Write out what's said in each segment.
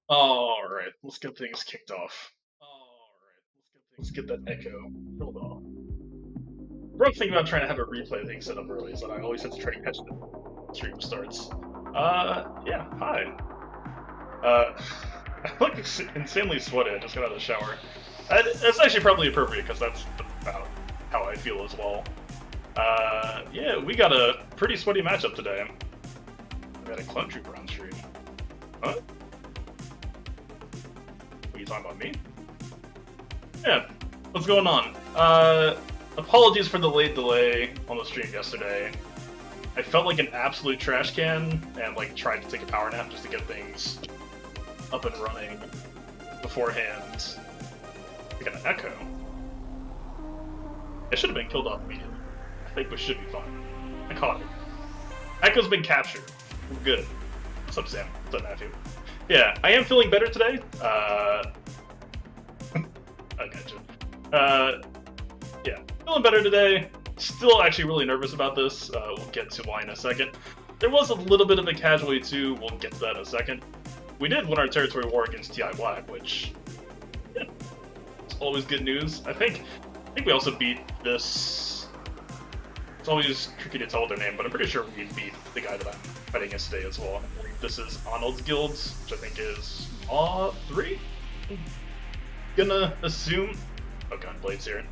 Alright, let's get things kicked off. Let's get that echo filled off. We're thinking about trying to have a replay thing set up early, so I always have to try to catch the stream starts. Yeah, hi. I look insanely sweaty, I just got out of the shower. That's actually probably appropriate, because that's about how I feel as well. Yeah, we got a pretty sweaty matchup today. We got a Clone Trooper on stream. Huh? Are you talking about me? Yeah, what's going on? Apologies for the late delay on the stream yesterday. I felt like an absolute trash can and like tried to take a power nap just to get things up and running beforehand. We got an echo. It should have been killed off immediately. I think we should be fine. I caught it. Echo's been captured. We're good. What's up, Sam? What's up, Matthew? Yeah, I am feeling better today. I gotcha. Yeah, feeling better today. Still actually really nervous about this. We'll get to why in a second. There was a little bit of a casualty too. We'll get to that in a second. We did win our territory war against TI Black, which yeah, it's always good news. I think we also beat this. It's always tricky to tell their name, but I'm pretty sure we beat the guy that I'm fighting against today as well. I believe this is Arnold's guild, which I think is MAW 3. Gonna assume. Oh god, Blade's here.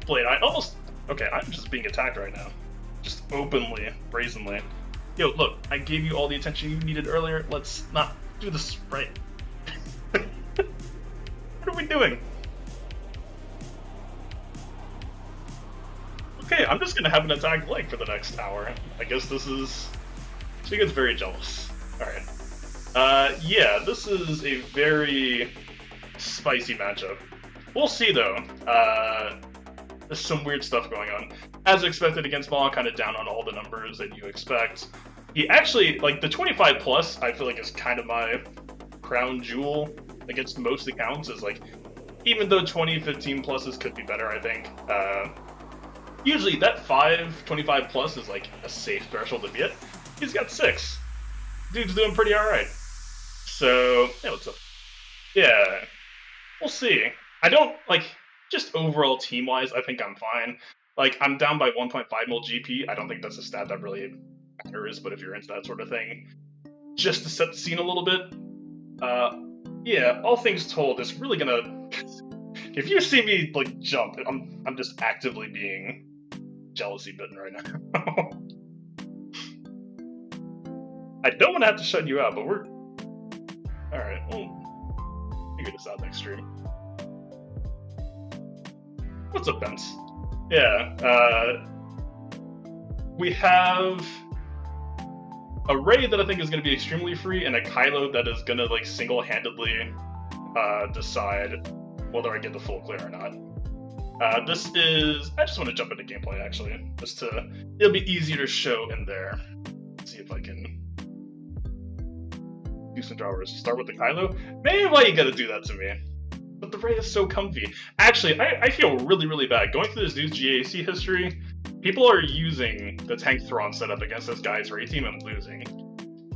Blade, I almost. Okay, I'm just being attacked right now. Just openly, brazenly. Yo, look, I gave you all the attention you needed earlier. Let's not do this right. What are we doing? Okay, I'm just gonna have an attack Blake for the next hour. I guess this is. She gets very jealous. Alright. Yeah, this is a very spicy matchup. We'll see though. There's some weird stuff going on. As expected against MAW, kind of down on all the numbers that you expect. He actually, like, the 25 plus, I feel like is kind of my crown jewel against most accounts, is like, even though 20, 15 pluses could be better, I think. Usually that 25 plus is like a safe threshold to beat. He's got 6. Dude's doing pretty alright. So, yeah, what's up? Yeah, we'll see. I don't, like, just overall team-wise, I think I'm fine. Like, I'm down by 1.5 mil GP. I don't think that's a stat that really matters, but if you're into that sort of thing, just to set the scene a little bit, yeah, all things told, it's really gonna... If you see me, like, jump, I'm just actively being jealousy-bitten right now. I don't want to have to shut you out, but we're... Alright, we'll figure this out next stream. What's up, Bence? Yeah, we have a Rey that I think is going to be extremely free, and a Kylo that is going to, like, single-handedly decide whether I get the full clear or not. This is... I just want to jump into gameplay, actually, just to... It'll be easier to show in there. Let's see if I can do some drawers. Start with the Kylo? Man, why you gotta do that to me? But the Rey is so comfy. Actually, I feel really, really bad. Going through this dude's GAC history, people are using the Tank Thrawn setup against this guy's Rey team and losing.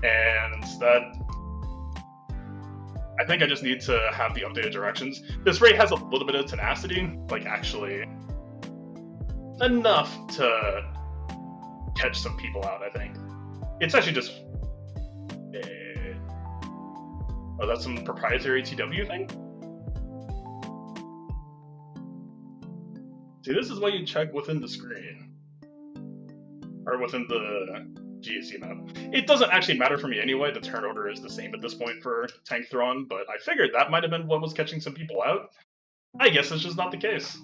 And that... I think I just need to have the updated directions. This Rey has a little bit of tenacity, like, actually enough to catch some people out, I think. It's actually just... Oh, that's some proprietary TW thing? See, this is why you check within the screen. Or within the GAC map. It doesn't actually matter for me anyway, the turn order is the same at this point for Tank Thrawn, but I figured that might have been what was catching some people out. I guess it's just not the case.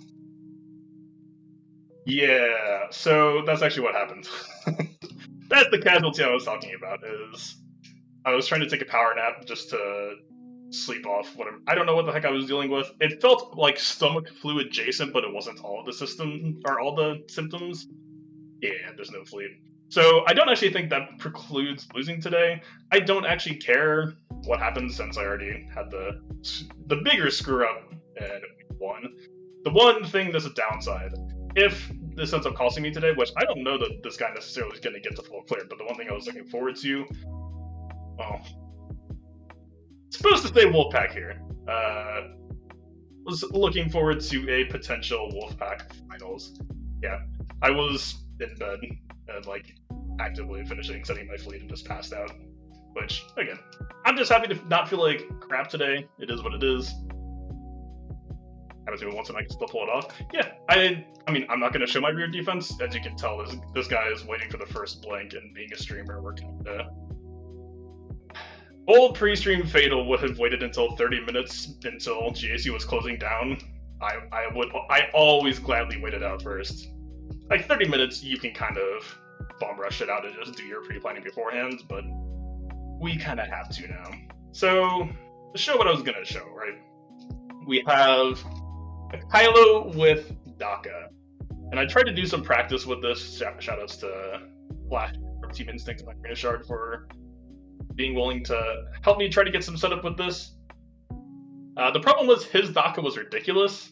Yeah, so that's actually what happened. That's the casualty I was talking about, is... I was trying to take a power nap just to sleep off whatever. I don't know what the heck I was dealing with. It felt like stomach flu adjacent, but it wasn't all of the system or all the symptoms. Yeah, there's no fleet. So I don't actually think that precludes losing today. I don't actually care what happens since I already had the bigger screw up and won. The one thing that's a downside, if this ends up costing me today, which I don't know that this guy necessarily is going to get the full clear, but the one thing I was looking forward to, well, it's supposed Needless to say, Wolfpack here. Was looking forward to a potential Wolfpack finals. Yeah, I was in bed and like actively finishing setting my fleet and just passed out. Which, again, I'm just happy to not feel like crap today. It is what it is. Happens to me once and I can still pull it off. Yeah, I mean, I'm not going to show my rear defense. As you can tell, this guy is waiting for the first blink, and being a streamer, we're kind of... Old pre-stream Fatal would have waited until 30 minutes until GAC was closing down. I always gladly waited out first. Like 30 minutes, you can kind of bomb rush it out and just do your pre-planning beforehand, but we kind of have to now. So, to show what I was going to show, right? We have Kylo with Daka. And I tried to do some practice with this. Shoutouts to Flash from Team Instinct and my Green Shard for being willing to help me try to get some setup with this. The problem was his Daka was ridiculous,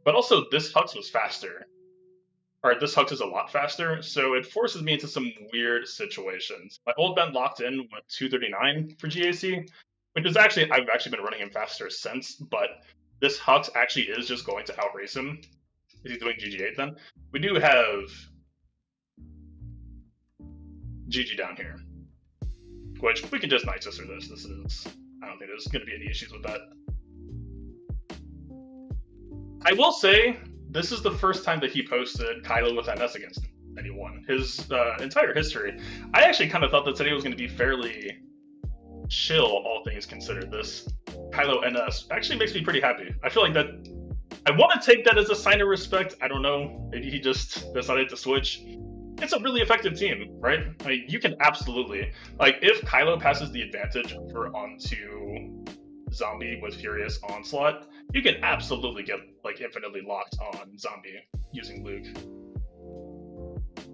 but also this Hux was faster. Or this Hux is a lot faster, so it forces me into some weird situations. My old Ben locked in with 239 for GAC, which is actually, I've actually been running him faster since, but this Hux actually is just going to outrace him. Is he doing GG8 then? We do have GG down here, which we can just Night Sister this. This is, I don't think there's going to be any issues with that. I will say, this is the first time that he posted Kylo with NS against anyone. His entire history, I actually kind of thought that today was going to be fairly chill, all things considered. This Kylo NS actually makes me pretty happy. I feel like that, I want to take that as a sign of respect. I don't know, maybe he just decided to switch. It's a really effective team, right? I mean, you can absolutely, like, if Kylo passes the advantage over onto Zombie with Furious Onslaught, you can absolutely get, like, infinitely locked on Zombie using Luke.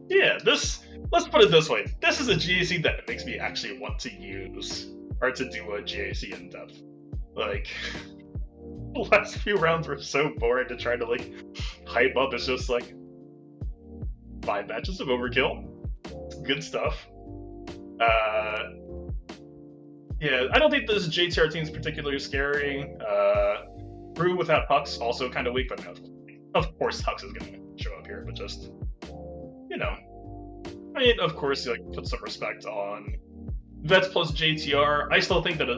Yeah, this, let's put it this way. This is a GAC that makes me actually want to use, or to do a GAC in depth. Like, the last few rounds were so boring to try to, like, hype up. It's just, like, 5 matches of overkill. It's good stuff. Yeah, I don't think this JTR team is particularly scary. Brew without Hux, also kind of weak, but no, of course Hux is going to show up here, but just, you know. I mean, of course, like, put some respect on Vets plus JTR. I still think that,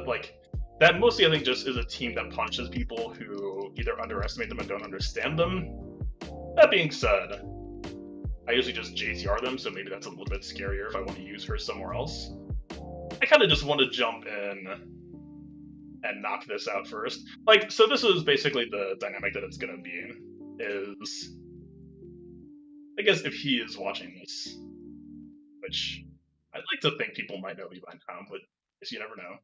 that mostly, I think, just is a team that punches people who either underestimate them and don't understand them. That being said, I usually just JTR them, so maybe that's a little bit scarier if I want to use her somewhere else. I kind of just want to jump in and knock this out first. Like, so this is basically the dynamic that it's going to be, is, I guess if he is watching this, which I'd like to think people might know me by now, but I guess you never know.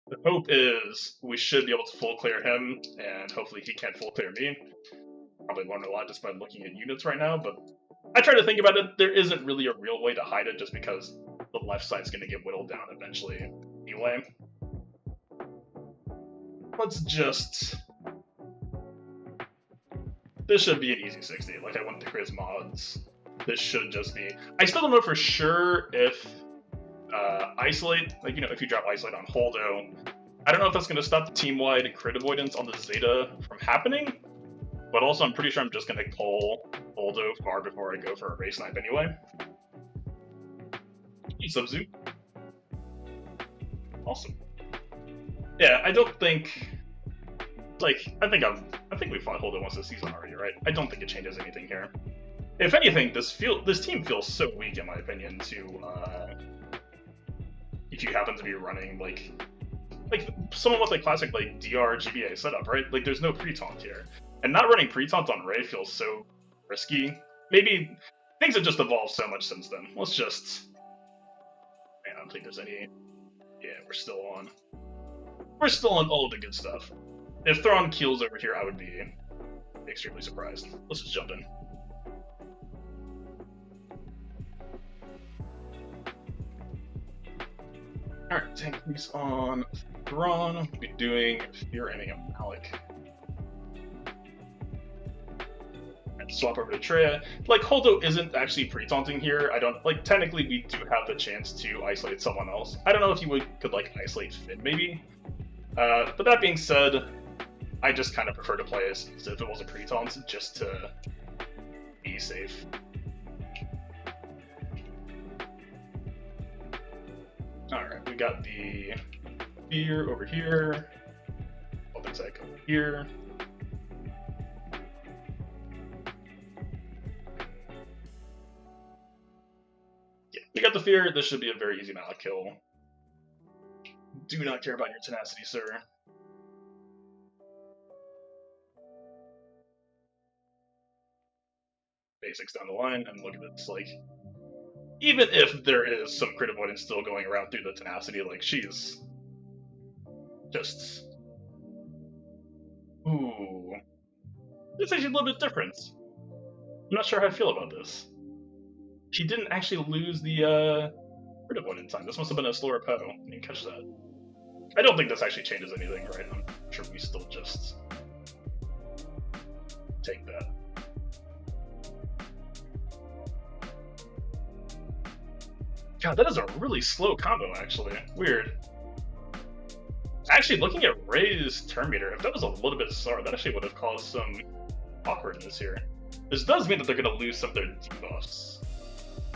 The hope is we should be able to full clear him, and hopefully he can't full clear me. Probably learned a lot just by looking at units right now, but I try to think about it. There isn't really a real way to hide it just because the left side's going to get whittled down eventually anyway. Let's just... This should be an easy 60. Like, I went to Chris mods. This should just be... I still don't know for sure if Isolate, like, you know, if you drop Isolate on Holdo, I don't know if that's going to stop the team-wide crit avoidance on the Zeta from happening, but also I'm pretty sure I'm just going to call Holdo far before I go for a race snipe anyway. Sub-Zoo. Awesome. Yeah, I don't think... Like, I think we fought Holdo once this season already, right? I don't think it changes anything here. If anything, this team feels so weak, in my opinion, to, if you happen to be running, like someone with a classic, like, DR GBA setup, right? Like, there's no pre-taunt here. And not running pre-taunt on Rey feels so risky. Maybe things have just evolved so much since then. Let's just... Man, I don't think there's any... Yeah, we're still on all of the good stuff. If Thrawn keels over here, I would be extremely surprised. Let's just jump in. Alright, tank piece on Thrawn. We'll be doing Fear Aiming of Malik. swap over to Treya. Like, Holdo isn't actually pre-taunting here. I don't, like, technically we do have the chance to isolate someone else. I don't know if you could, like, isolate Finn, maybe? But that being said, I just kind of prefer to play as if it was a pre-taunt, just to be safe. Alright, we got the fear over here. All things like over here. Yeah, we got the fear. This should be a very easy mallet kill. Do not care about your tenacity, sir. Basics down the line, and look at this, like, even if there is some crit avoidance still going around through the tenacity, like, she's just... Ooh. It's actually a little bit different. I'm not sure how I feel about this. She didn't actually lose the crit avoidance time. This must have been a slower PO. You can catch that. I don't think this actually changes anything, right? I'm sure we still just take that. God, that is a really slow combo, actually. Weird. Actually, looking at Ray's turn meter, if that was a little bit slower, that actually would have caused some awkwardness here. This does mean that they're going to lose some of their debuffs.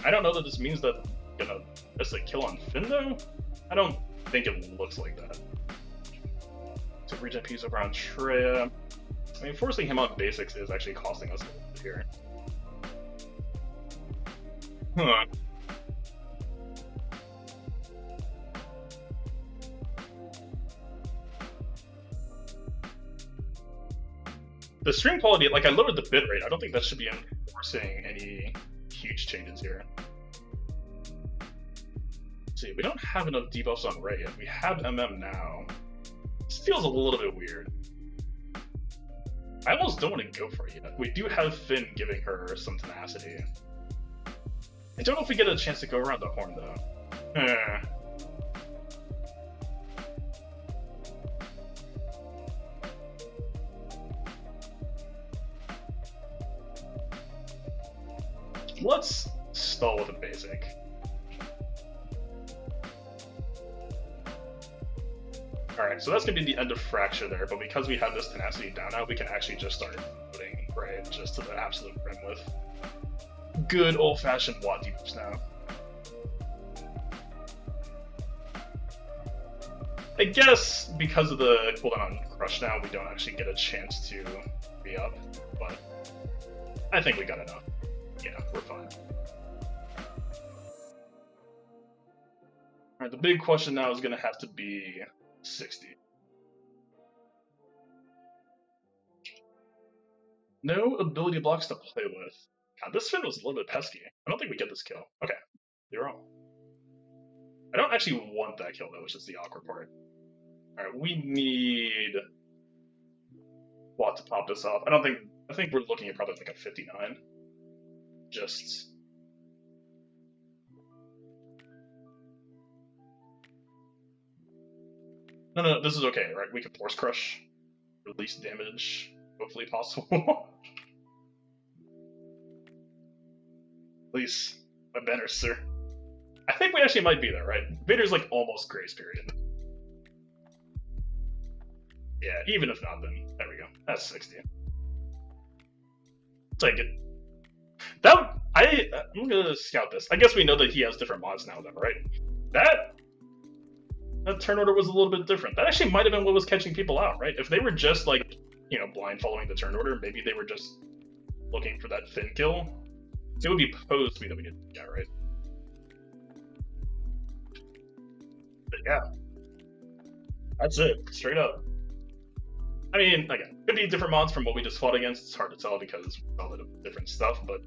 I don't know that this means that they're going to miss a kill on Finn, though. I don't think it looks like that. So regen piece over on Treya. I mean, forcing him on basics is actually costing us a little bit here. Huh. The stream quality, like, I lowered the bitrate. I don't think that should be enforcing any huge changes here. Let's see, we don't have enough debuffs on Ray yet. We have MM now. This feels a little bit weird. I almost don't want to go for it yet. We do have Finn giving her some tenacity. I don't know if we get a chance to go around the horn, though. Let's stall with a basic. Alright, so that's going to be the end of Fracture there, but because we have this tenacity down now, we can actually just start putting Ray just to the absolute rim with good old-fashioned Watt debuffs now. I guess because of the cooldown on Crush now, we don't actually get a chance to re-up, but I think we got enough. Yeah, we're fine. Alright, the big question now is going to have to be 60. No ability blocks to play with. God, this Finn was a little bit pesky. I don't think we get this kill. Okay, you're wrong. I don't actually want that kill though, which is the awkward part. Alright, we need Watt to pop this off. I think we're looking at probably like a 59. Just no, this is okay, right? We can force crush, release damage, hopefully possible. Please, my banners, sir. I think we actually might be there, right? Vader's like almost grace period. Yeah, even if not, then there we go. That's 60. Take it. I'm gonna scout this. I guess we know that he has different mods now, then, right? That turn order was a little bit different. That actually might have been what was catching people out, right? If they were just like, you know, blind following the turn order, maybe they were just looking for that Finn kill. It would be supposed to be that we didn't get right. But yeah, that's it, straight up. I mean, again, could be different mods from what we just fought against. It's hard to tell because it's all the different stuff, but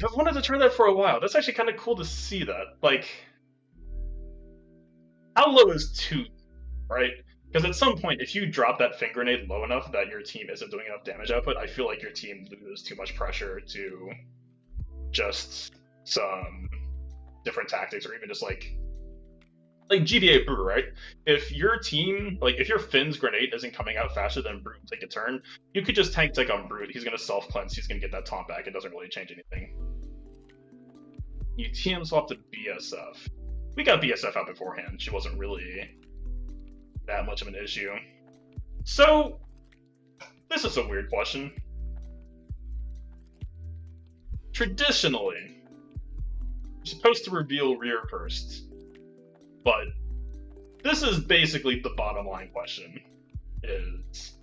I've wanted to try that for a while. That's actually kind of cool to see that. Like, how low is 2, right? Because at some point, if you drop that Finn grenade low enough that your team isn't doing enough damage output, I feel like your team loses too much pressure to just some different tactics, or even just like like GBA Brew, right? If your team, like if your Finn's grenade isn't coming out faster than Brew take a turn, you could just tank tech on Brew. He's gonna self cleanse. He's gonna get that taunt back. It doesn't really change anything. You TM swap to BSF. We got BSF out beforehand. She wasn't really that much of an issue. So this is a weird question. Traditionally, you're supposed to reveal rear first. But this is basically the bottom line question, is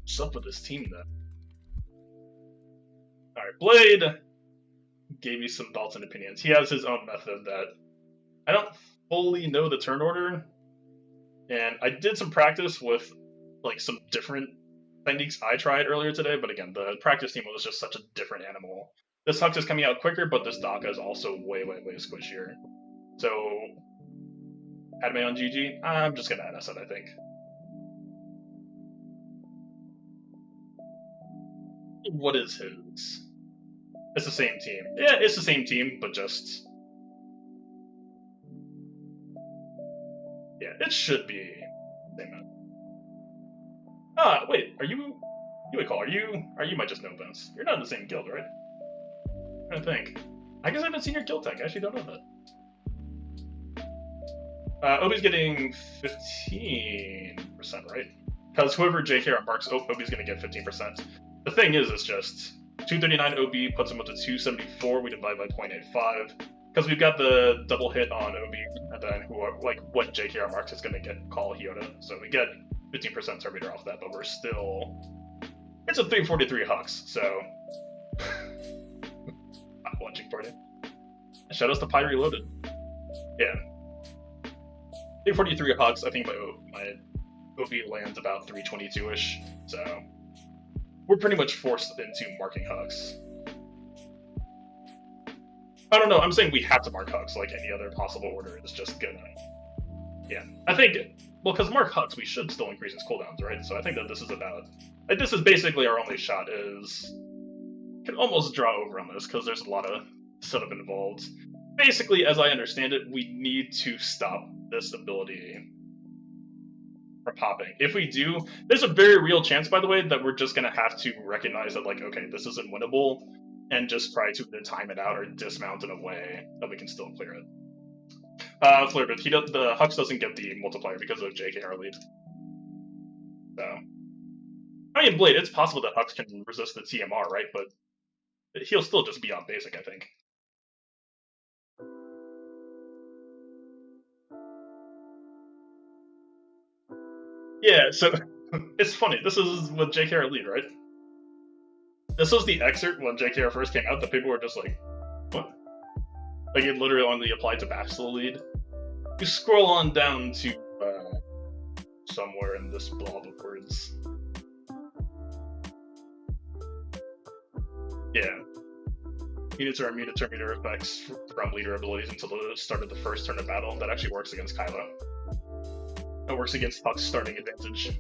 what's up with this team then? Alright, Blade gave me some thoughts and opinions. He has his own method that I don't fully know the turn order, and I did some practice with like some different techniques I tried earlier today, but again, the practice team was just such a different animal. This Hux is coming out quicker, but this Daka is also way squishier. So, Adame on GG? I'm just gonna NS it, I think. What is his? It's the same team. Yeah, it's the same team, but just... Yeah, it should be... Same. Ah, wait, are you... You would call, are you might just know Vince. You're not in the same guild, right? I think. I guess I haven't seen your guild tech. I actually don't know that. Obi's getting 15%, right? Because whoever JKR marks, Obi's going to get 15%. The thing is, it's just 239 OB puts him up to 274. We divide by 0.85. Because we've got the double hit on OB, and then what JKR marks is going to get call Hyota. So we get 15% turn meter off that, but we're still... It's a 343 Hux, so... Watching party. Shoutouts to Pi Reloaded. Yeah. 343 Hux, I think my OB lands about 322-ish, so we're pretty much forced into marking Hux. I don't know, I'm saying we have to mark Hux, like any other possible order is just gonna... Yeah, I think, well, because mark Hux, we should still increase his cooldowns, right? So I think that this is about... Like, this is basically our only shot, is... Can almost draw over on this, because there's a lot of setup involved. Basically, as I understand it, we need to stop this ability from popping. If we do, there's a very real chance, by the way, that we're just going to have to recognize that, like, okay, this isn't winnable, and just try to either time it out or dismount in a way that we can still clear it. Flare, but the Hux doesn't get the multiplier because of JKR lead. So, I mean, Blade, it's possible that Hux can resist the TMR, right? But he'll still just be on basic, I think. Yeah, so it's funny. This is with JKR lead, right? This was the excerpt when JKR first came out that people were just like, what? Like, it literally only applied to Bachelor lead. You scroll on down to somewhere in this blob of words. Yeah. Units are immune to turn meter effects from leader abilities until the start of the first turn of battle. That actually works against Kylo. That works against Huck's starting advantage.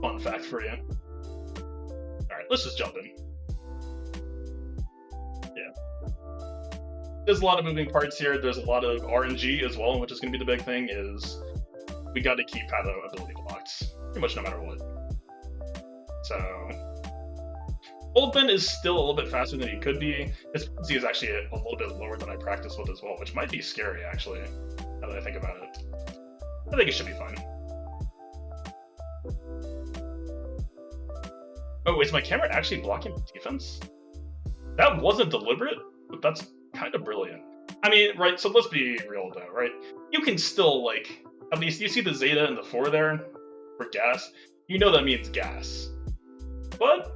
Fun fact for you. Alright, let's just jump in. Yeah. There's a lot of moving parts here. There's a lot of RNG as well, which is going to be the big thing, is we got to keep Kylo ability blocked. Pretty much no matter what. So... Old Ben is still a little bit faster than he could be. His frequency is actually a little bit lower than I practice with as well, which might be scary, actually, now that I think about it. I think it should be fine. Oh, is my camera actually blocking defense? That wasn't deliberate, but that's kind of brilliant. I mean, right, so let's be real, though, right? You can still, like, at least you see the Zeta and the 4 there for gas. You know that means gas. But...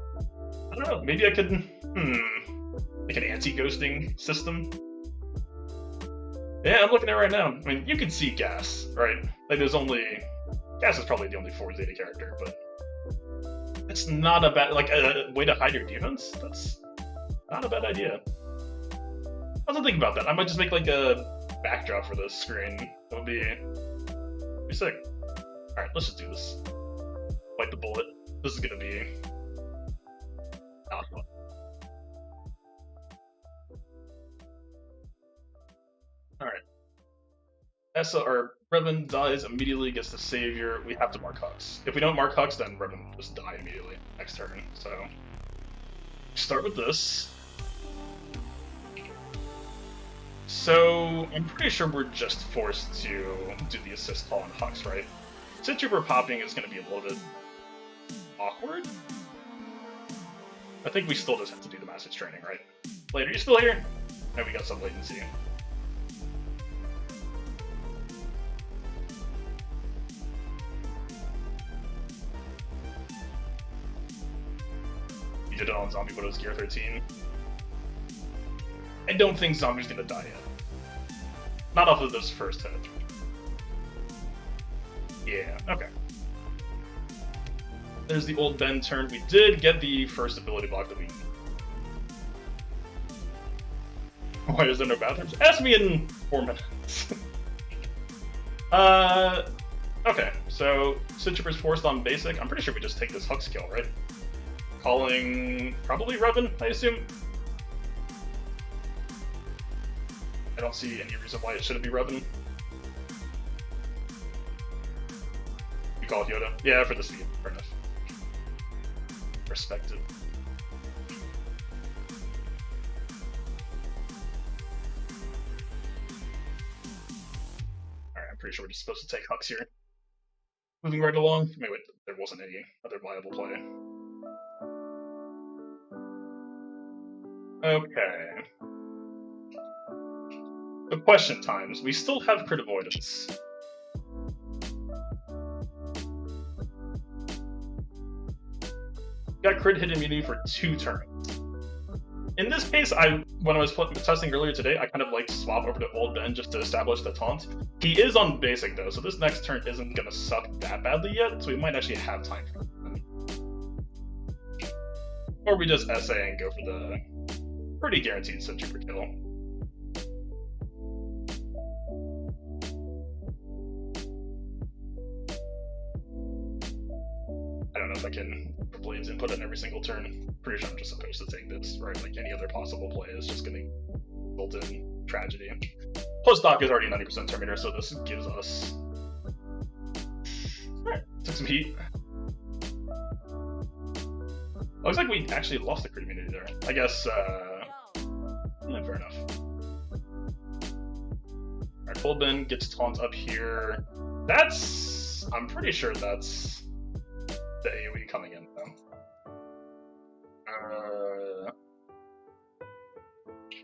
I don't know, maybe I could, like an anti-ghosting system? Yeah, I'm looking at it right now. I mean, you can see gas, right? Like, gas is probably the only 4 Zeta character, but it's not a bad, like, a way to hide your defense? That's not a bad idea. I was thinking about that. I might just make, like, a backdrop for this screen. That would be sick. Alright, let's just do this. Bite the bullet. This is gonna be... not fun. Essa or Revan dies immediately, gets the savior. We have to mark Hux. If we don't mark Hux, then Revan will just die immediately next turn. So start with this. So I'm pretty sure we're just forced to do the assist call on Hux, right? Sith Trooper popping is going to be a little bit awkward. I think we still just have to do the message training, right? Blade, are you still here? No, we got some latency. You did it on Zombie Widow's Gear 13. I don't think Zombie's gonna die yet. Not off of this first hit. Yeah, okay. There's the old Ben turn. We did get the first ability block that we need. Why is there no bathrooms? Ask me in 4 minutes. Okay, so Sith Trooper's forced on basic. I'm pretty sure we just take this Hux kill, right? Calling probably Revan, I assume. I don't see any reason why it shouldn't be Revan. You call it Yoda? Yeah, for the speed. Fair enough. Respected. Alright, I'm pretty sure we're just supposed to take Hux here. Moving right along. Wait, there wasn't any other viable play. Okay. The question times. We still have crit avoidance. Got crit hit immunity for 2 turns. In this case, when I was testing earlier today, I kind of like swap over to Old Ben just to establish the taunt. He is on basic though, so this next turn isn't gonna suck that badly yet, so we might actually have time for him. Or we just SA and go for the pretty guaranteed Sith Trooper kill. I don't know if I can put Blade's input in every single turn. Pretty sure I'm just supposed to take this, right? Like any other possible play is just gonna result in tragedy. Plus Doc is already 90% Terminator, so this gives us... Alright, took some heat. Looks like we actually lost the crit immunity there. I guess, yeah, fair enough. Alright, Old Ben gets taunt up here. That's... I'm pretty sure that's the AoE coming in, though.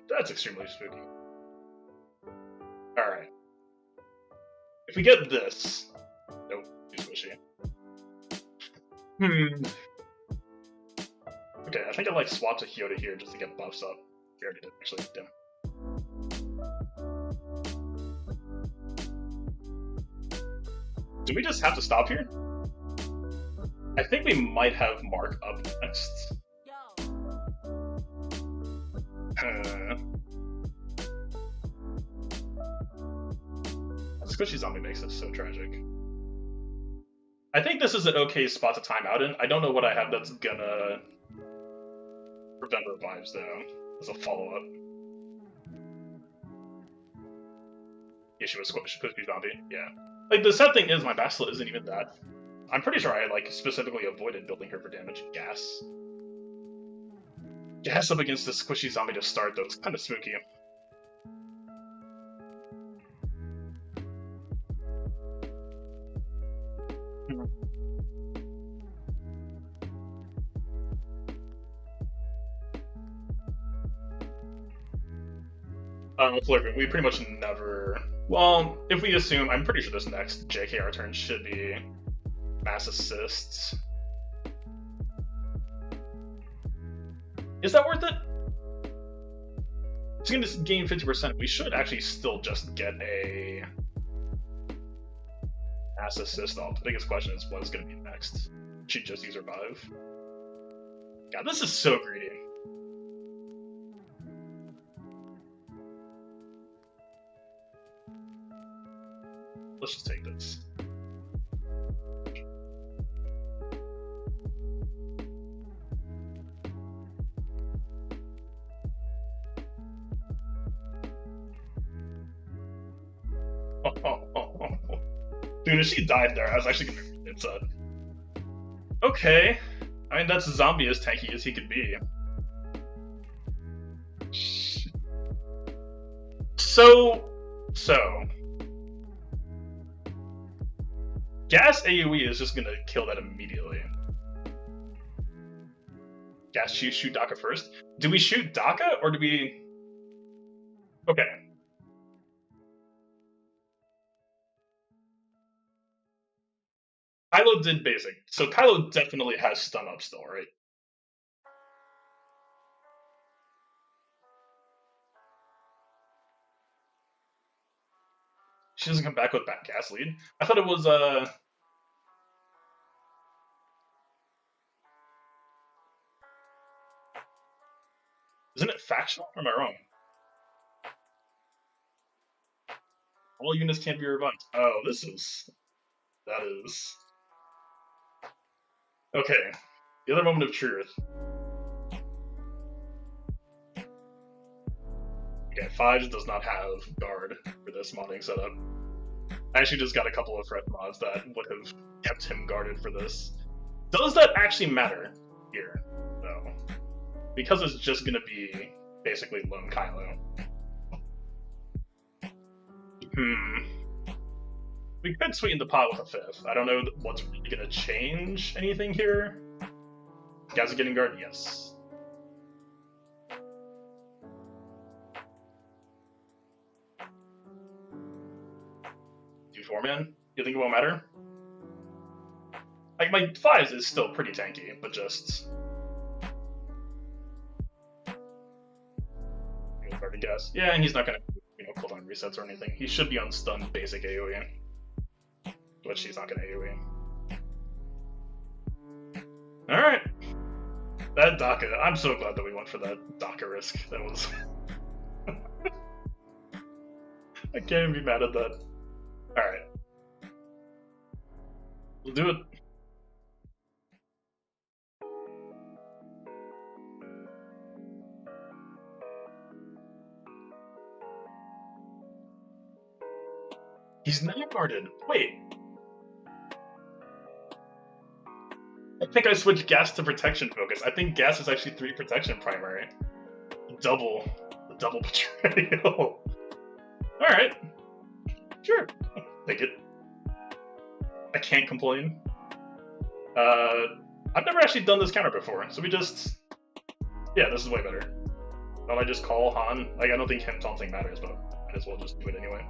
That's extremely spooky. Alright. If we get this... Nope, too squishy. Okay, I think I like swap to Hyoda here just to get buffs up. We already did, actually. Damn. Do we just have to stop here? I think we might have Mark up next. Squishy Zombie makes this so tragic. I think this is an okay spot to time out in. I don't know what I have that's gonna prevent revives though, as a follow-up. Yeah, she was Squishy Zombie, yeah. Like, the sad thing is my Bastila isn't even that. I'm pretty sure I, like, specifically avoided building her for damage. Gas. Gas up against this Squishy Zombie to start, though. It's kind of spooky. We pretty much never... Well, if we assume... I'm pretty sure this next JKR turn should be mass assists. Is that worth it? It's going to gain 50%. We should actually still just get a mass assist off. The biggest question is what is going to be next. Should just use revive. God, this is so greedy. Let's just take this. Dude, if she died there, I was actually gonna be upset. Okay. I mean, that's a zombie as tanky as he could be. So... Gas AoE is just gonna kill that immediately. Gas shoot Daka first? Do we shoot Daka, or do we... Okay. Kylo did basic, so Kylo definitely has stun up still, right? She doesn't come back with that gas lead? I thought it was, Isn't it factional, or am I wrong? All units can't be revived. Oh, this is... That is... Okay. The other moment of truth. Okay, 5 does not have guard for this modding setup. I actually just got a couple of fresh mods that would have kept him guarded for this. Does that actually matter here, though? Because it's just gonna be basically lone Kylo. We could sweeten the pot with a 5th. I don't know what's really gonna change anything here. Guys are getting guarded, yes. Man, you think it won't matter? Like, my 5s is still pretty tanky, but just... Guarded gas. Yeah, and he's not gonna, cooldown resets or anything. He should be on stun basic AoE. Which he's not gonna AoE. Alright. That Daka, I'm so glad that we went for that Daka risk. That was... I can't even be mad at that. Alright. We'll do it. He's not guarded. Wait. I think I switched gas to protection focus. I think gas is actually 3 protection primary. The double betrayal. Alright. Sure. Take it. I can't complain. I've never actually done this counter before, so we just... Yeah, this is way better. Don't I just call Han? Like, I don't think him taunting matters, but might as well just do it anyway.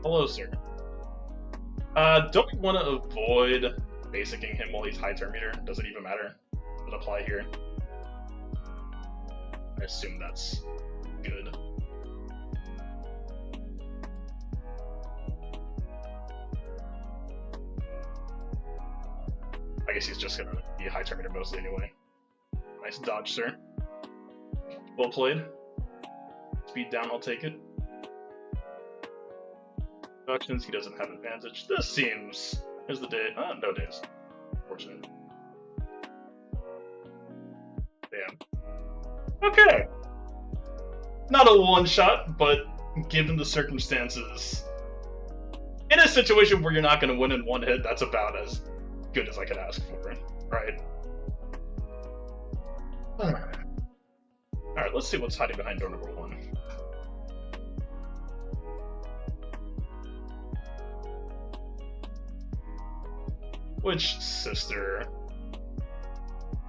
Hello, sir. Don't we want to avoid basicking him while he's high turn meter? Does it even matter? Does it apply here? I assume that's good. I guess he's just gonna be a high turn meter mostly anyway. Nice dodge, sir. Well played. Speed down, I'll take it. Productions, he doesn't have advantage. This seems... Here's the day. No days. Fortunate. Damn. Okay. Not a one-shot, but given the circumstances... In a situation where you're not going to win in one hit, that's about as good as I could ask for, right? Alright, let's see what's hiding behind door number 1. Which sister?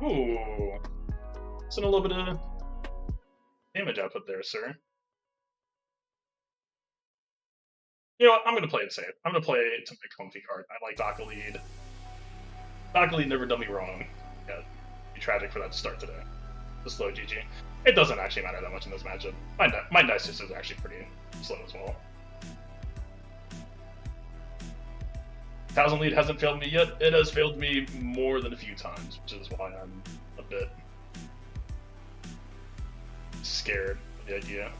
Ooh. Send a little bit of damage output there, sir. You know what? I'm gonna play it safe. I'm gonna play to my comfy card. I like Daka lead. Daka lead never done me wrong. Yeah, it'd be tragic for that to start today. The slow GG. It doesn't actually matter that much in this matchup. My Nice Sister is actually pretty slow as well. 1000 lead hasn't failed me yet. It has failed me more than a few times, which is why I'm a bit scared of the idea.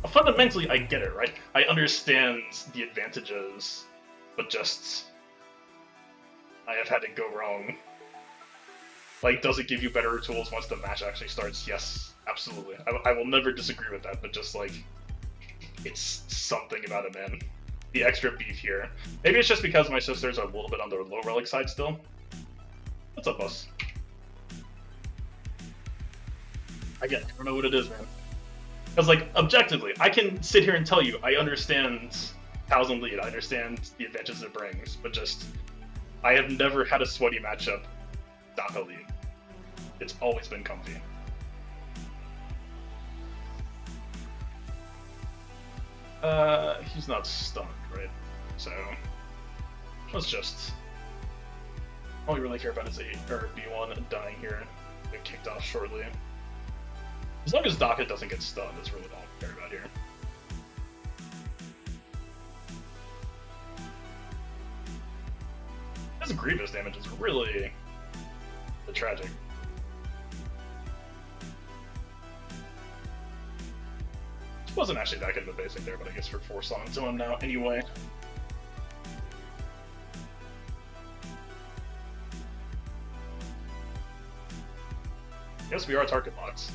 Fundamentally, I get it, right? I understand the advantages, but just... I have had it go wrong Like, does it give you better tools once the match actually starts? Yes, absolutely. I will never disagree with that, but just like, it's something about it, man. The extra beef here. Maybe it's just because my sisters are a little bit on the low relic side still. What's up, boss? Again, I don't know what it is, man. Because, like, objectively, I can sit here and tell you I understand Thousand Lead, I understand the advantages it brings, but just, I have never had a sweaty matchup Daka Lead. It's always been comfy. He's not stunned, right? So, let's just... All we really care about is B1 dying here. Get kicked off shortly. As long as Daka doesn't get stunned, that's really all we care about here. His Grievous damage is really tragic. It wasn't actually that good of a basic there, but I guess for 4 songs to him now anyway. Yes, we are target locks.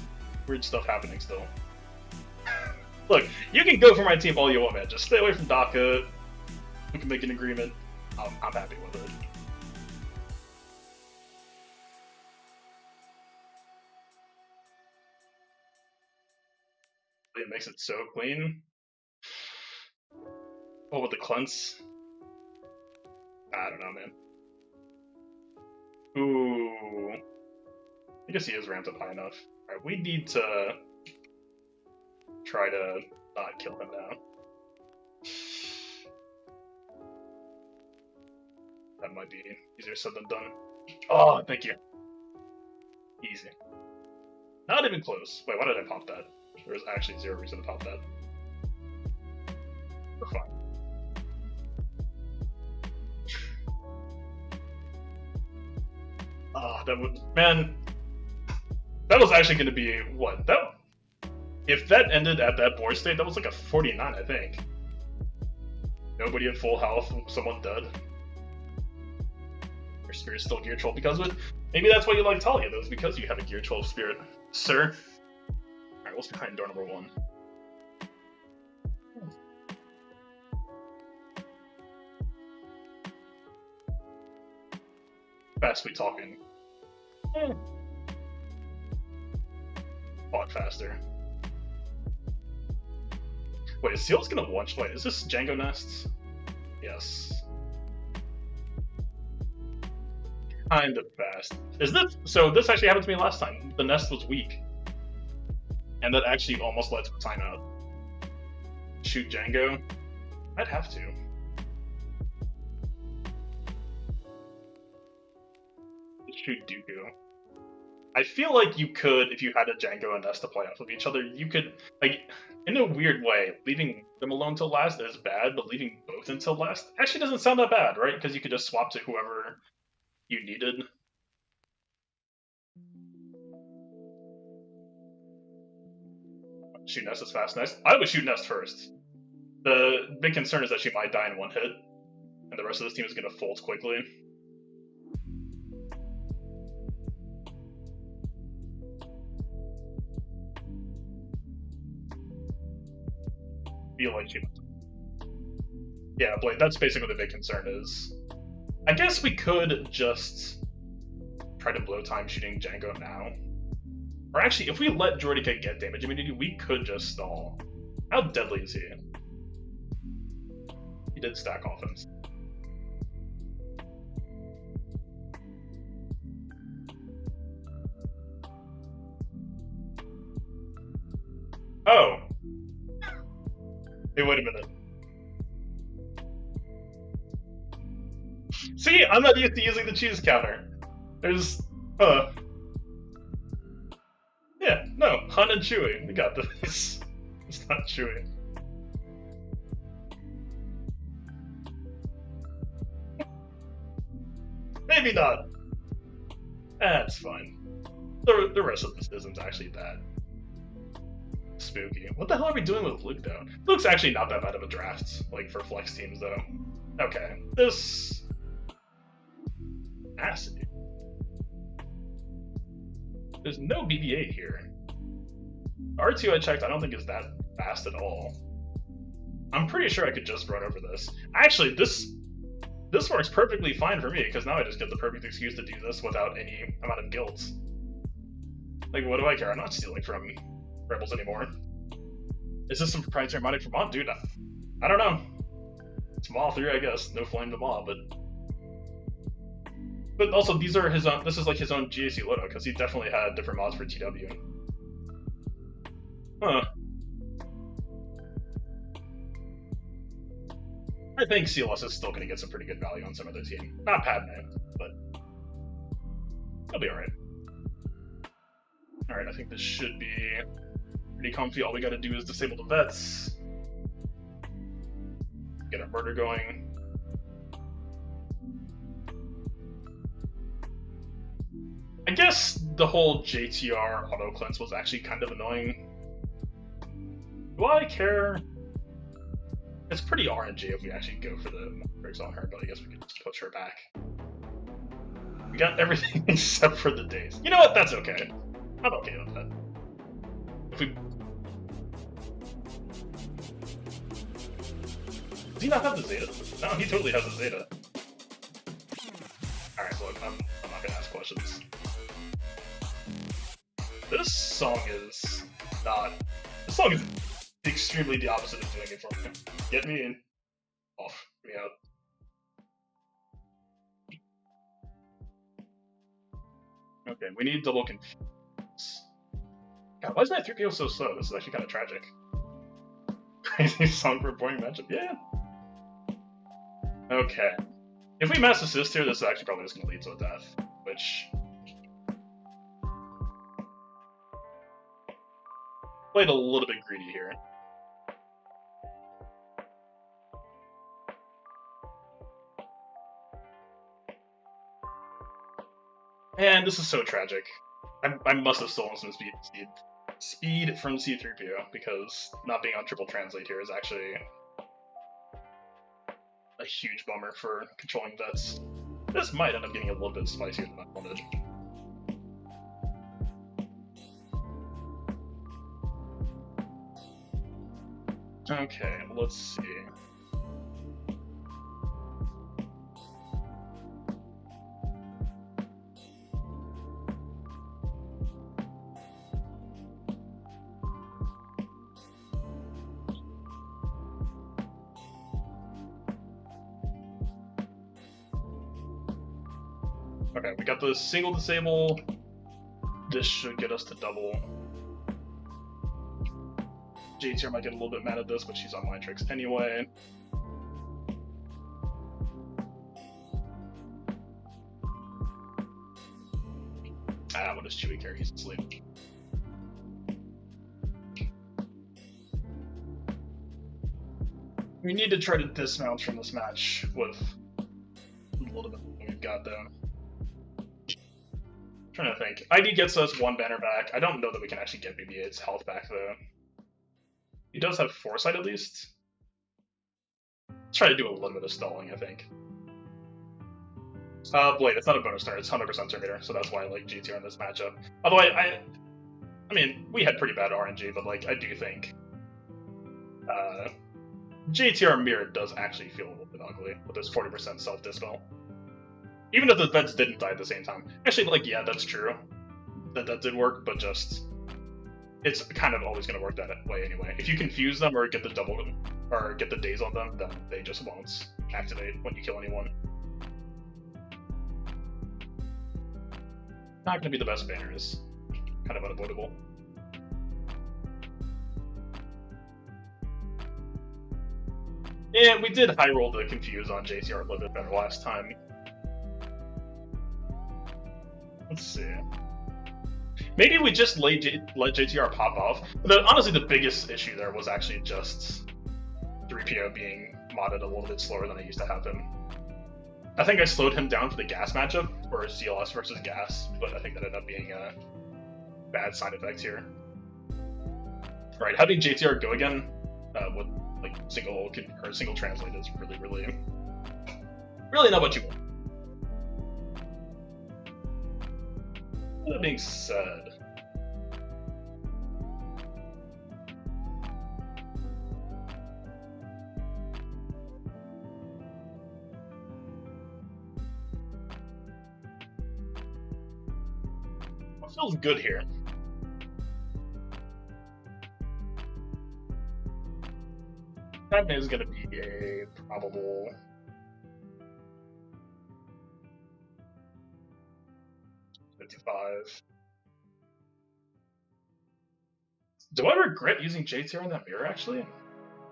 Weird stuff happening still. Look, you can go for my team all you want, man. Just stay away from Daka. We can make an agreement. I'm happy with it. It makes it so clean. Oh, with the cleanse? I don't know, man. Ooh. I guess he is ramped up high enough. Alright, we need to try to not kill him now. That might be easier said than done. Oh, thank you. Easy. Not even close. Wait, why did I pop that? There's actually 0 reason to pop that. We're fine. Ah, that would... Man... That was actually going to be... What? That... If that ended at that board state, that was like a 49, I think. Nobody at full health, someone dead. Your spirit's still gear 12 because of it. Maybe that's why you like Talia, though, is because you have a gear 12 spirit, sir. Alright, what's behind door number 1? Fast we talking. Fought faster. Wait, is Seal's gonna watch? Wait, is this Django Nests? Yes. Kind of fast. Is this... So this actually happened to me last time. The nest was weak. And that actually almost led to a timeout. Shoot Django? I'd have to. Shoot Dooku. I feel like you could, if you had a Django and Nest to play off of each other, you could, like, in a weird way, leaving them alone till last is bad, but leaving both until last actually doesn't sound that bad, right? Because you could just swap to whoever you needed. Shoot Nest is fast. Nice. I would shoot Nest first. The big concern is that she might die in 1 hit, and the rest of this team is going to fold quickly. Feel like she... Yeah, Blade, that's basically the big concern is... I guess we could just try to blow time shooting Django now. Or actually, if we let Droideka get damage immunity, we could just stall. How deadly is he? He did stack offense. Oh! Hey, wait a minute. See, I'm not used to using the cheese counter. There's... Yeah, no, Han and Chewie. We got this. It's not Chewie. Maybe not. That's fine. The rest of this isn't actually that spooky. What the hell are we doing with Luke, though? Luke's actually not that bad of a draft, like, for flex teams, though. Okay, this... Acid. There's no BB-8 here. R2 I checked, I don't think is that fast at all. I'm pretty sure I could just run over this. Actually, this works perfectly fine for me, because now I just get the perfect excuse to do this without any amount of guilt. Like, what do I care? I'm not stealing from Rebels anymore. Is this some proprietary modding for MAW? Dude, I don't know. It's MAW 3, I guess. No flame to MAW, but also these are his own. This is like his own GAC Loto, because he definitely had different mods for TW. Huh. I think CLS is still going to get some pretty good value on some of their team. Not Padme, but he'll be alright. Alright, I think this should be pretty comfy. All we got to do is disable the vets. Get a murder going. I guess the whole JTR auto cleanse was actually kind of annoying. Do I care? It's pretty RNG if we actually go for the bricks on her, but I guess we could just push her back. We got everything except for the days. You know what? That's okay. I'm okay with that. If we... Does he not have the Zeta? No, he totally has the Zeta. Alright, look, I'm not gonna ask questions. This song is not... This song is extremely the opposite of doing it for me. Get me in. Off. Get me out. Okay, we need double confuse. God, why is my 3PO so slow? This is actually kind of tragic. Crazy song for a boring matchup. Yeah. Okay. If we mass assist here, this is actually probably just going to lead to a death, which... Played a little bit greedy here. And this is so tragic. I must have stolen some speed from C3PO, because not being on triple translate here is actually a huge bummer for controlling vets. This might end up getting a little bit spicier than I wanted. Okay, let's see. Okay, we got the single disable. This should get us to double. JTR might get a little bit mad at this, but she's on line tricks anyway. Ah, what does Chewie care? He's asleep. We need to try to dismount from this match with a little bit of what we've got though. Trying to think. ID gets us one banner back. I don't know that we can actually get BB-8's health back though. He does have foresight at least. Let's try to do a little bit of stalling, I think. Wait, it's not a bonus turn, it's 100% Terminator, so that's why I like GTR in this matchup. Although I mean, we had pretty bad RNG, but like, I do think GTR Mirror does actually feel a little bit ugly with this 40% self-dispel. Even if the vets didn't die at the same time. Actually, like, yeah, that's true. That did work, but just... It's kind of always going to work that way anyway. If you confuse them or get the double... or get the days on them, then they just won't activate when you kill anyone. Not going to be the best banners. Kind of unavoidable. Yeah, we did high roll the confuse on JTR a little bit better last time. Let's see. Maybe we just let JTR pop off. But honestly, the biggest issue there was actually just 3PO being modded a little bit slower than I used to have him. I think I slowed him down for the GAS matchup, or CLS versus GAS, but I think that ended up being a bad side effect here. Alright, having JTR go again with like single translate is really not what you want. That being said, feels good here. Padme is going to be a probable... $55. Do I regret using Jade's hair in that mirror, actually?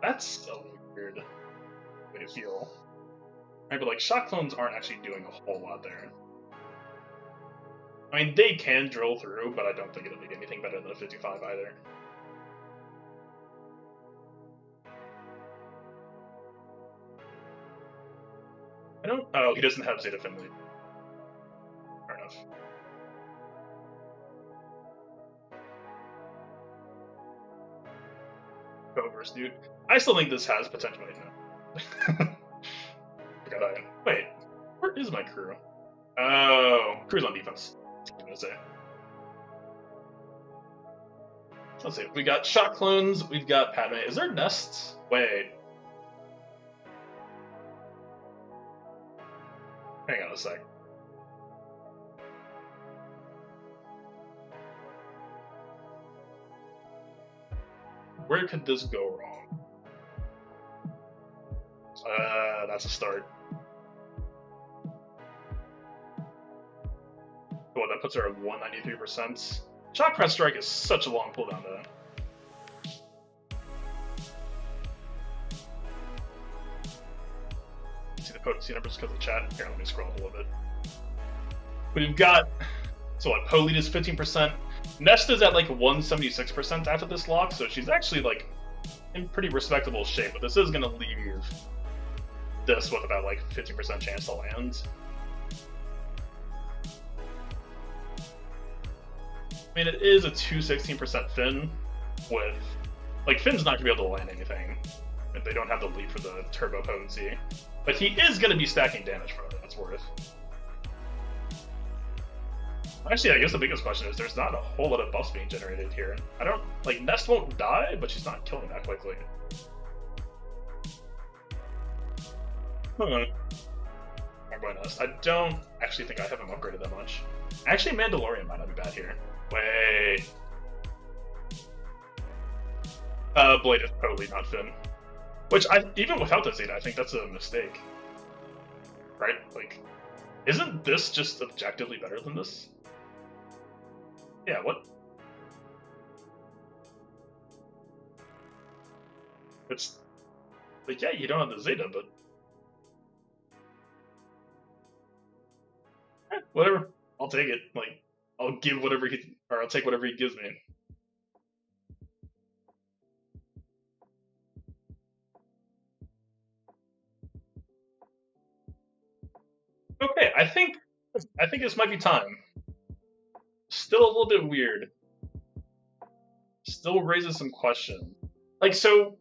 That's a weird way to feel. Right, but like, shot clones aren't actually doing a whole lot there. I mean, they can drill through, but I don't think it'll be anything better than a 55 either. I don't... Oh, he doesn't have Zeta Finley. Fair enough. Covers, dude. I still think this has potential. No. Wait, where is my crew? Oh, crew's on defense. I was gonna say. Let's see. We got shot clones. We've got Padme. Is there nests? Wait. Hang on a sec. Where could this go wrong? That's a start. Well, that puts her at 193%. Shot press strike is such a long cooldown though. See the potency numbers because of the chat? Here, let me scroll up a little bit. We've got, so what, Poe lead is 15%. Nest is at like 176% after this lock, so she's actually like in pretty respectable shape, but this is going to leave this with about like 50% chance to land. I mean, it is a 216% Finn with, like, Finn's not going to be able to land anything if they don't have the lead for the turbo potency. But he is going to be stacking damage for what it's worth. Actually, I guess the biggest question is there's not a whole lot of buffs being generated here. I don't, like, Nest won't die, but she's not killing that quickly. Nest. I don't actually think I have him upgraded that much. Actually, Mandalorian might not be bad here. Wait. Blade is totally not Finn. Which, even without the Zeta, I think that's a mistake. Right? Like, isn't this just objectively better than this? Yeah, what? It's... like, yeah, you don't have the Zeta, but... whatever. I'll take it. Like, I'll give whatever he... or I'll take whatever he gives me. Okay, I think this might be time. Still a little bit weird. Still raises some questions. Like, so...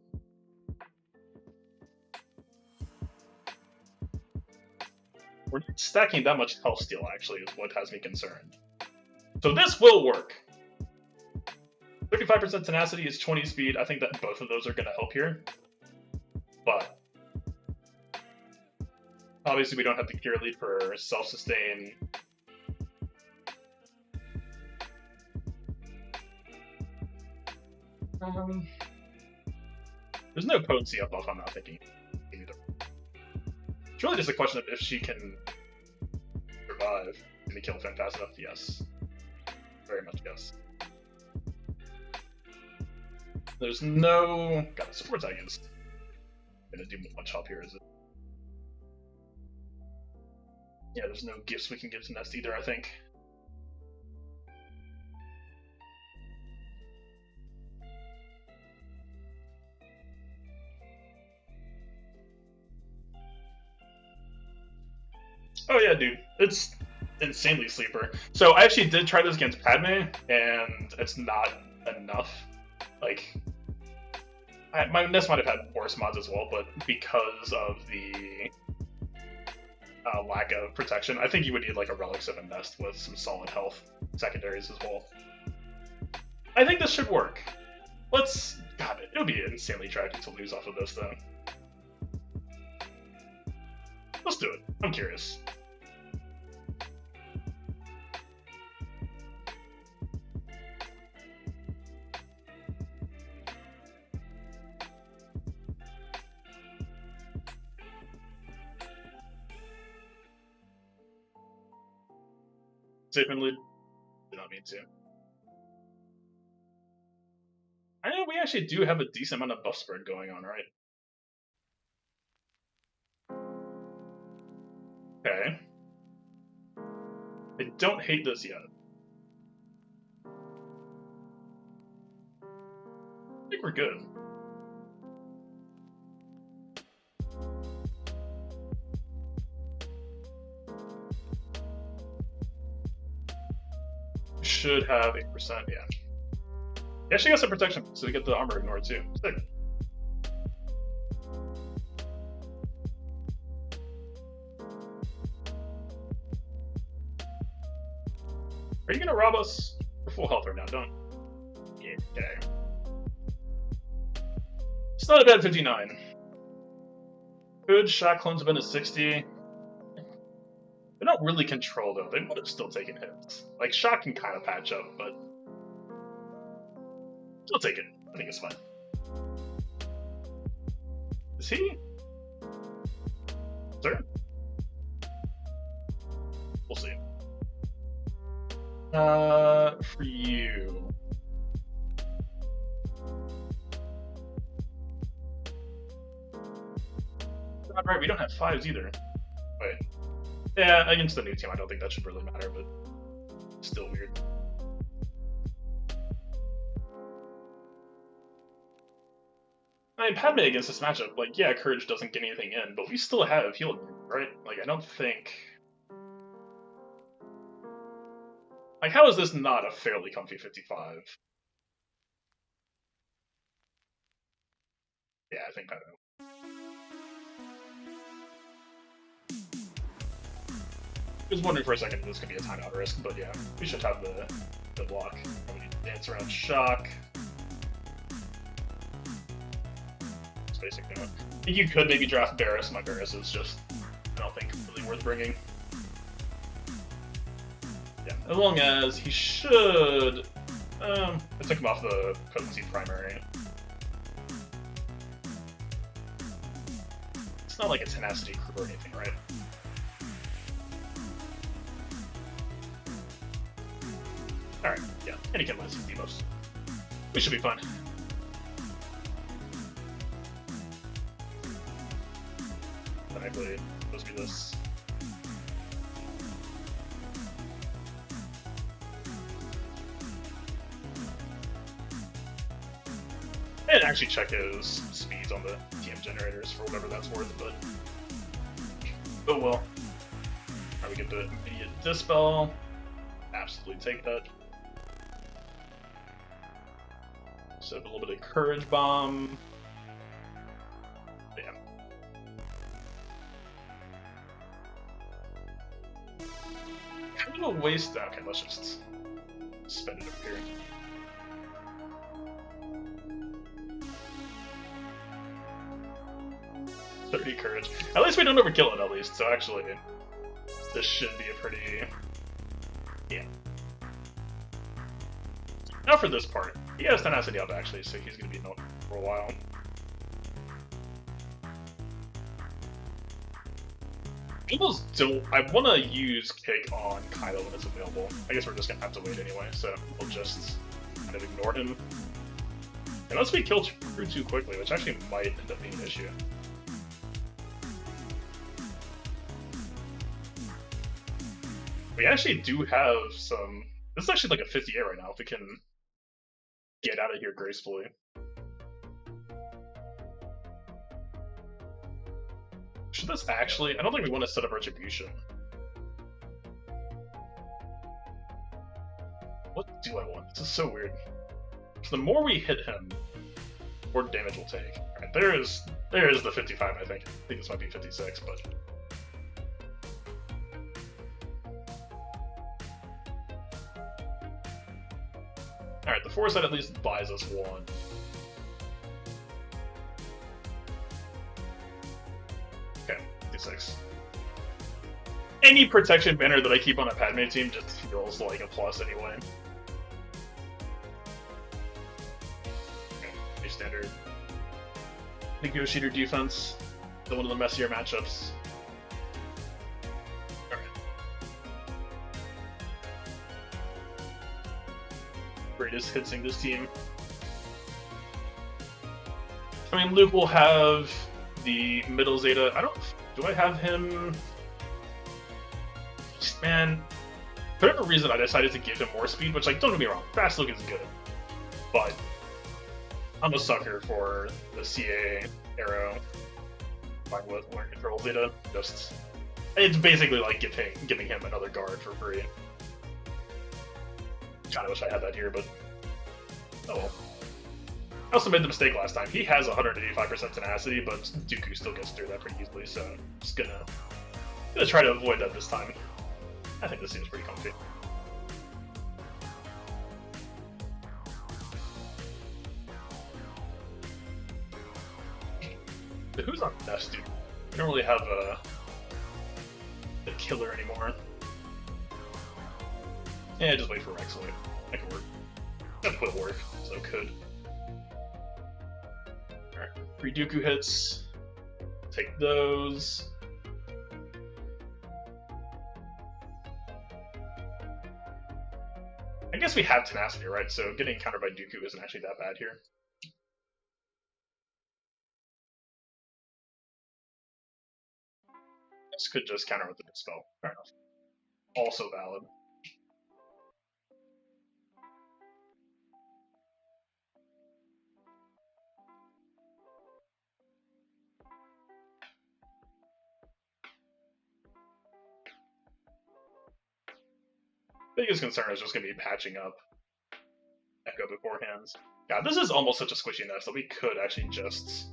we're not stacking that much health steal, actually, is what has me concerned. So this will work. 35% tenacity is 20 speed. I think that both of those are going to help here. But obviously we don't have the cure lead for self-sustain. There's no potency up buff, I'm not thinking either. It's really just a question of if she can survive. Can they kill Finn fast enough? Yes. Very much yes. There's no... God, the support tag is gonna do much help here, is it? Yeah, there's no gifts we can give to Nest either, I think. Oh yeah, dude. It's insanely sleeper. So I actually did try this against Padme, and it's not enough. Like, my Nest might have had worse mods as well, but because of the lack of protection, I think you would need like a Relic 7 Nest with some solid health secondaries as well. I think this should work. Let's... God, it would be insanely tragic to lose off of this, though. Let's do it. I'm curious. Safe and lead. Did not mean to. I know we actually do have a decent amount of buff spread going on, right? Okay. I don't hate this yet. I think we're good. Should have 8%, yeah. He actually got some protection, so we get the armor ignored too. Sick. Are you gonna rob us? We're full health right now, don't? Yeah, okay. It's not a bad 59. Good shot clones have been a 60. They're not really controlled though. They would have still taken hits. Like shot can kind of patch up, but still take it. I think it's fine. Is he? Sir? We'll see. For you. Not right, we don't have 5s either. Wait. Yeah, against the new team, I don't think that should really matter, but still weird. I mean, Padme against this matchup, like, yeah, Courage doesn't get anything in, but we still have heal, right? Like, I don't think... Like, how is this not a fairly comfy 55? Yeah, I think I know. I was wondering for a second if this could be a timeout risk, but yeah, we should have the block. We need to dance around shock. Spacing thing. I think you could maybe draft Barris. My Barris is just, I don't think, really worth bringing. Yeah, as long as he should... I took him off the potency primary. It's not like a tenacity crew or anything, right? Alright, yeah, and he can lose debuffs. We should be fine. Then I play supposed to be this. And actually check his speeds on the TM generators for whatever that's worth, but oh well. Alright, we get the immediate dispel. Absolutely take that. Set up a little bit of Courage Bomb. Damn. Kind of a waste. Okay, let's just spend it up here. $30 Courage. At least we don't overkill it, at least. So actually, this should be a pretty... Yeah. Now for this part. He has tenacity up actually, so he's going to be known for a while. Almost don't... I want to use Kick on Kylo when it's available. I guess we're just going to have to wait anyway, so we'll just kind of ignore him. Unless we kill Crew too quickly, which actually might end up being an issue. We actually do have some... This is actually like a 58 right now, if we can get out of here gracefully. Should this actually... I don't think we want to set up Retribution. What do I want? This is so weird. So the more we hit him, the more damage we'll take. Alright, there is the 55, I think. I think this might be 56, but... Alright, the foresight at least buys us one. Okay, 56. Any protection banner that I keep on a Padme team just feels like a plus anyway. Okay, a standard negotiator defense. Still one of the messier matchups. Alright. is hitsing this team. I mean, Luke will have the middle Zeta. Do I have him? Man, for whatever reason, I decided to give him more speed, which, like, don't get me wrong, fast Luke is good. But I'm a sucker for the CA arrow. Like with Learn Control Zeta. It's basically like giving him another guard for free. Kinda wish I had that here, but oh well. I also made the mistake last time. He has 185% tenacity, but Dooku still gets through that pretty easily, so I'm just gonna try to avoid that this time. I think this seems pretty comfy. But who's on Nest, dude? We don't really have a killer anymore. Yeah, just wait for Rexloid. That could work. That would work, so it could. Alright, 3 Dooku hits. Take those. I guess we have tenacity, right? So getting countered by Dooku isn't actually that bad here. This could just counter with the Dispel. Fair enough. Also valid. Biggest concern is just going to be patching up Echo beforehand. God, this is almost such a squishy nest that we could actually just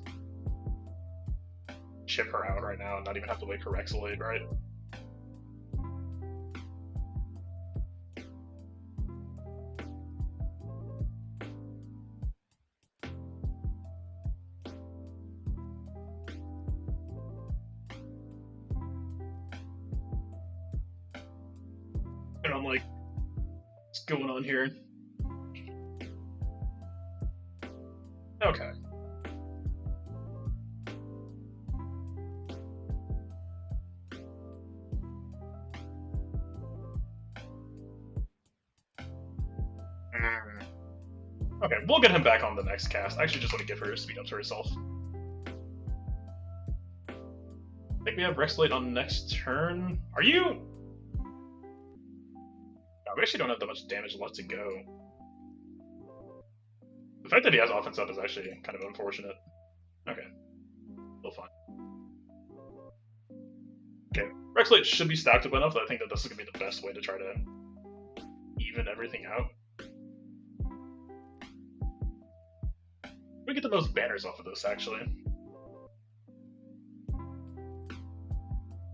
chip her out right now and not even have to wait for Rexloid, right? And I'm like, what's going on here? Okay. Okay, we'll get him back on the next cast. I actually just want to give her a speed up to herself. I think we have Rexloid on next turn. Are you? No, we actually don't have that much damage left to go. The fact that he has offense up is actually kind of unfortunate. Okay. Still fine. Okay, Rexloid should be stacked up enough that I think that this is going to be the best way to try to even everything out. We get the most banners off of this, actually.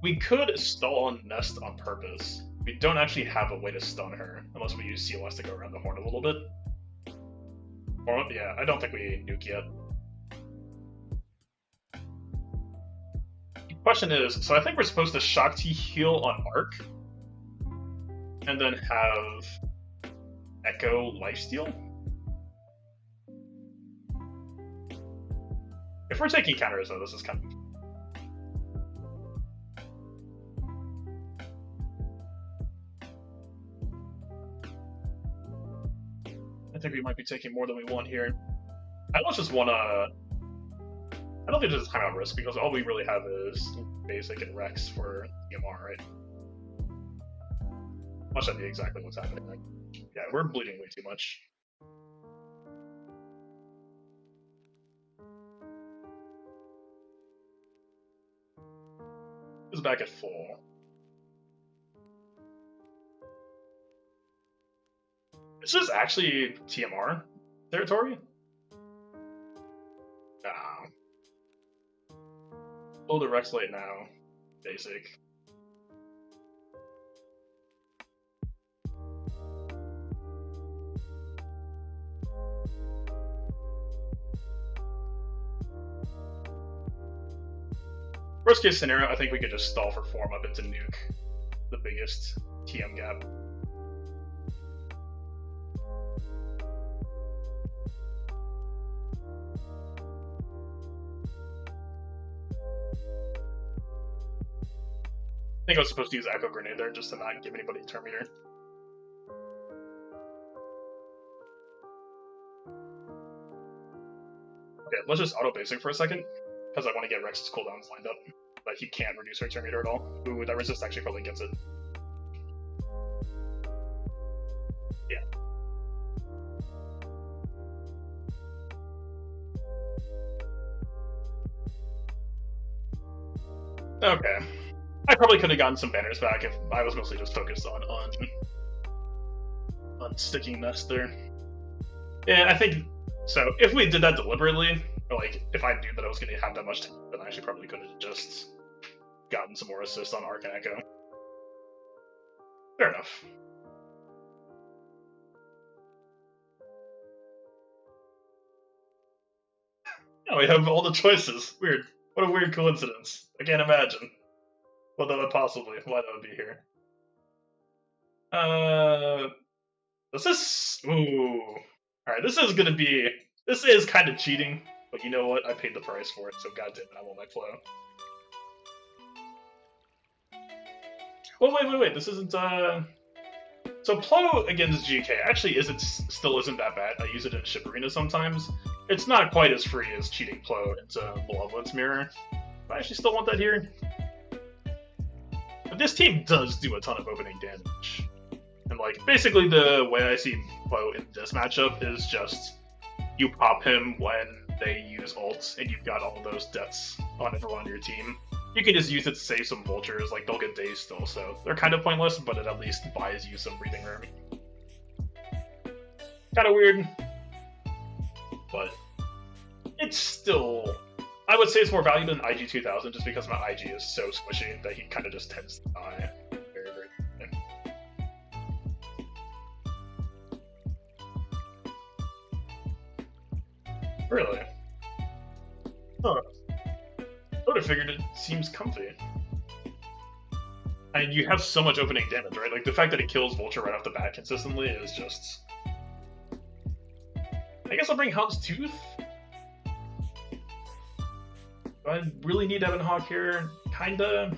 We could stall on Nest on purpose. We don't actually have a way to stun her, unless we use COS to go around the horn a little bit. Or, yeah, I don't think we nuke yet. The question is, so I think we're supposed to Shock T heal on Arc, and then have Echo lifesteal? If we're taking counters, though, this is kind of... I think we might be taking more than we want here. I almost just want to... I don't think there's a timeout risk, because all we really have is Basic and Rex for EMR, right? Watch that be exactly what's happening. Yeah, we're bleeding way too much. Is back at full. This is actually TMR territory? Nah. Build a Rexloid now. Basic. Worst case scenario, I think we could just stall for form up into nuke the biggest TM gap. I think I was supposed to use Echo Grenade there just to not give anybody a turn meter. Okay, let's just auto basic for a second, because I want to get Rex's cooldowns lined up. But he can't reduce her turn meter at all. Ooh, that resist actually probably gets it. Yeah. Okay. I probably could have gotten some banners back if I was mostly just focused on sticking Nest there. Yeah, I think so. If we did that deliberately, or like if I knew that I was going to have that much time, then I actually probably could have just gotten some more assists on Arc and Echo. Fair enough. Now we have all the choices. Weird. What a weird coincidence. I can't imagine what that would possibly, why that would be here. This is, ooh. Alright, this is kind of cheating, but you know what? I paid the price for it, so goddamn it, I want my Plo. Well, wait, this isn't, So Plo against GK actually still isn't that bad. I use it in Ship Arena sometimes. It's not quite as free as cheating Plo into Malevolence Mirror, but I actually still want that here. But this team does do a ton of opening damage. And like, basically the way I see Plo in this matchup is just, you pop him when they use ults, and you've got all of those deaths on everyone on your team. You can just use it to save some vultures, like they'll get dazed still, so they're kind of pointless, but it at least buys you some breathing room. Kind of weird, but it's still, I would say it's more valuable than IG 2000 just because my IG is so squishy that he kind of just tends to die very, very quickly. Really? Huh. I would have figured it seems comfy. I mean, you have so much opening damage, right? Like, the fact that it kills Vulture right off the bat consistently is just... I guess I'll bring Hound's Tooth? Do I really need Ebon Hawk here? Kinda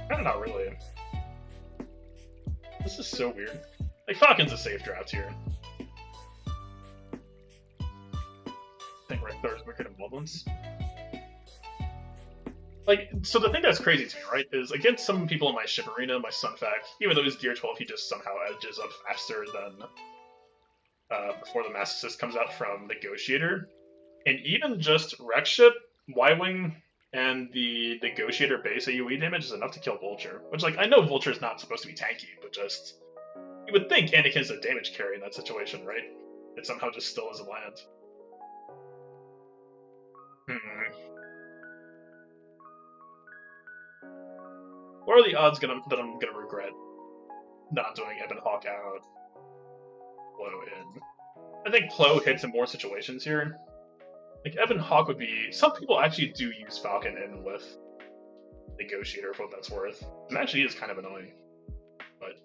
not really. This is so weird. Like, Falcon's a safe draft here. I think Rekthar is wicked in Bloodlands. Like, so the thing that's crazy to me, right, is against some people in my Ship Arena, my Sunfac, even though he's Gear 12, he just somehow edges up faster than before the Mass Assist comes out from Negotiator. And even just Wreck Ship, Y-Wing, and the Negotiator base AoE damage is enough to kill Vulture. Which, like, I know Vulture's not supposed to be tanky, but just... You would think Anakin's a damage carry in that situation, right? It somehow just still doesn't land. What are the odds that I'm gonna regret not doing Ebon Hawk out, Plo in? I think Plo hits in more situations here. Like, Ebon Hawk would be... Some people actually do use Falcon in with Negotiator for what that's worth. It actually is kind of annoying, but...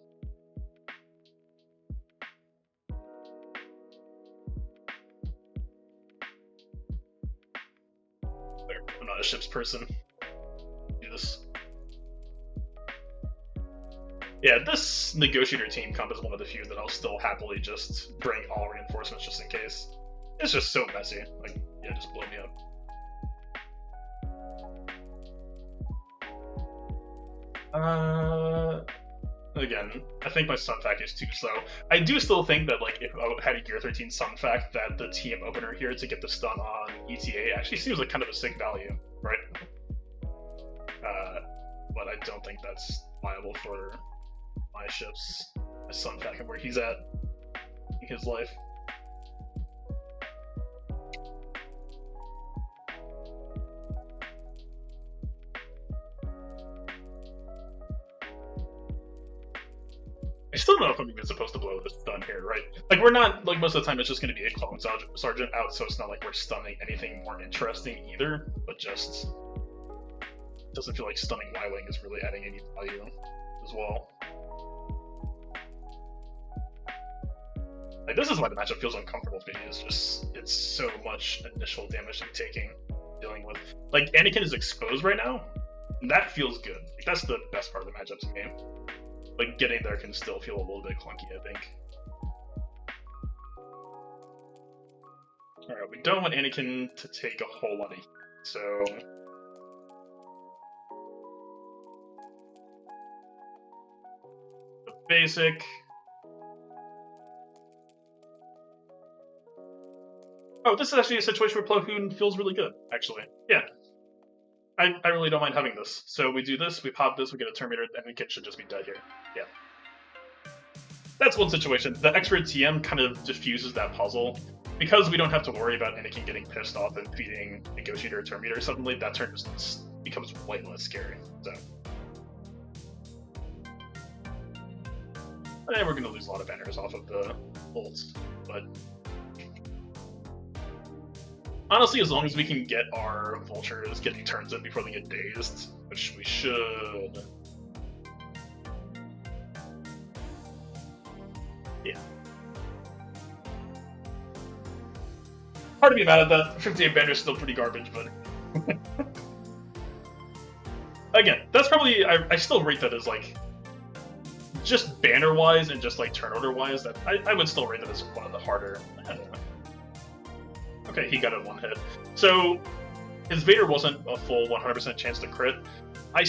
I'm not a ships person. Do this. Yeah, this Negotiator team comp is one of the few that I'll still happily just bring all reinforcements just in case. It's just so messy. Like, yeah, just blow me up. Again, I think my Sunfac is too slow. I do still think that, like, if I had a Gear 13 Sunfac, that the TM opener here to get the stun on ETA actually seems like kind of a sick value, right? But I don't think that's viable for my ships, my Sunfac, and where he's at in his life. I still don't know if I'm even supposed to blow the stun here, right? Like, we're not, like, most of the time it's just going to be a Clone Sergeant out, so it's not like we're stunning anything more interesting either, but just doesn't feel like stunning Y-Wing is really adding any value as well. Like, this is why the matchup feels uncomfortable for me, is just, it's so much initial damage I'm taking, dealing with. Like, Anakin is exposed right now, and that feels good. Like, that's the best part of the matchup to me. Like, getting there can still feel a little bit clunky, I think. Alright, we don't want Anakin to take a whole lot of heat, so... The basic... Oh, this is actually a situation where Plo Koon feels really good, actually. Yeah. I really don't mind having this. So we do this, we pop this, we get a Terminator, and Anakin should just be dead here. Yeah. That's one situation. The extra TM kind of diffuses that puzzle. Because we don't have to worry about Anakin getting pissed off and feeding Negotiator or Terminator suddenly, that turn just becomes way less scary. So. And we're going to lose a lot of banners off of the bolts, but... Honestly, as long as we can get our vultures getting turns in before they get dazed, which we should... Yeah. Hard to be mad at that. 58 banner is still pretty garbage, but... Again, that's probably... I still rate that as, like... Just banner-wise and just, like, turn order-wise, that I would still rate that as one of the harder... Okay, he got it one hit. So, his Vader wasn't a full 100% chance to crit. I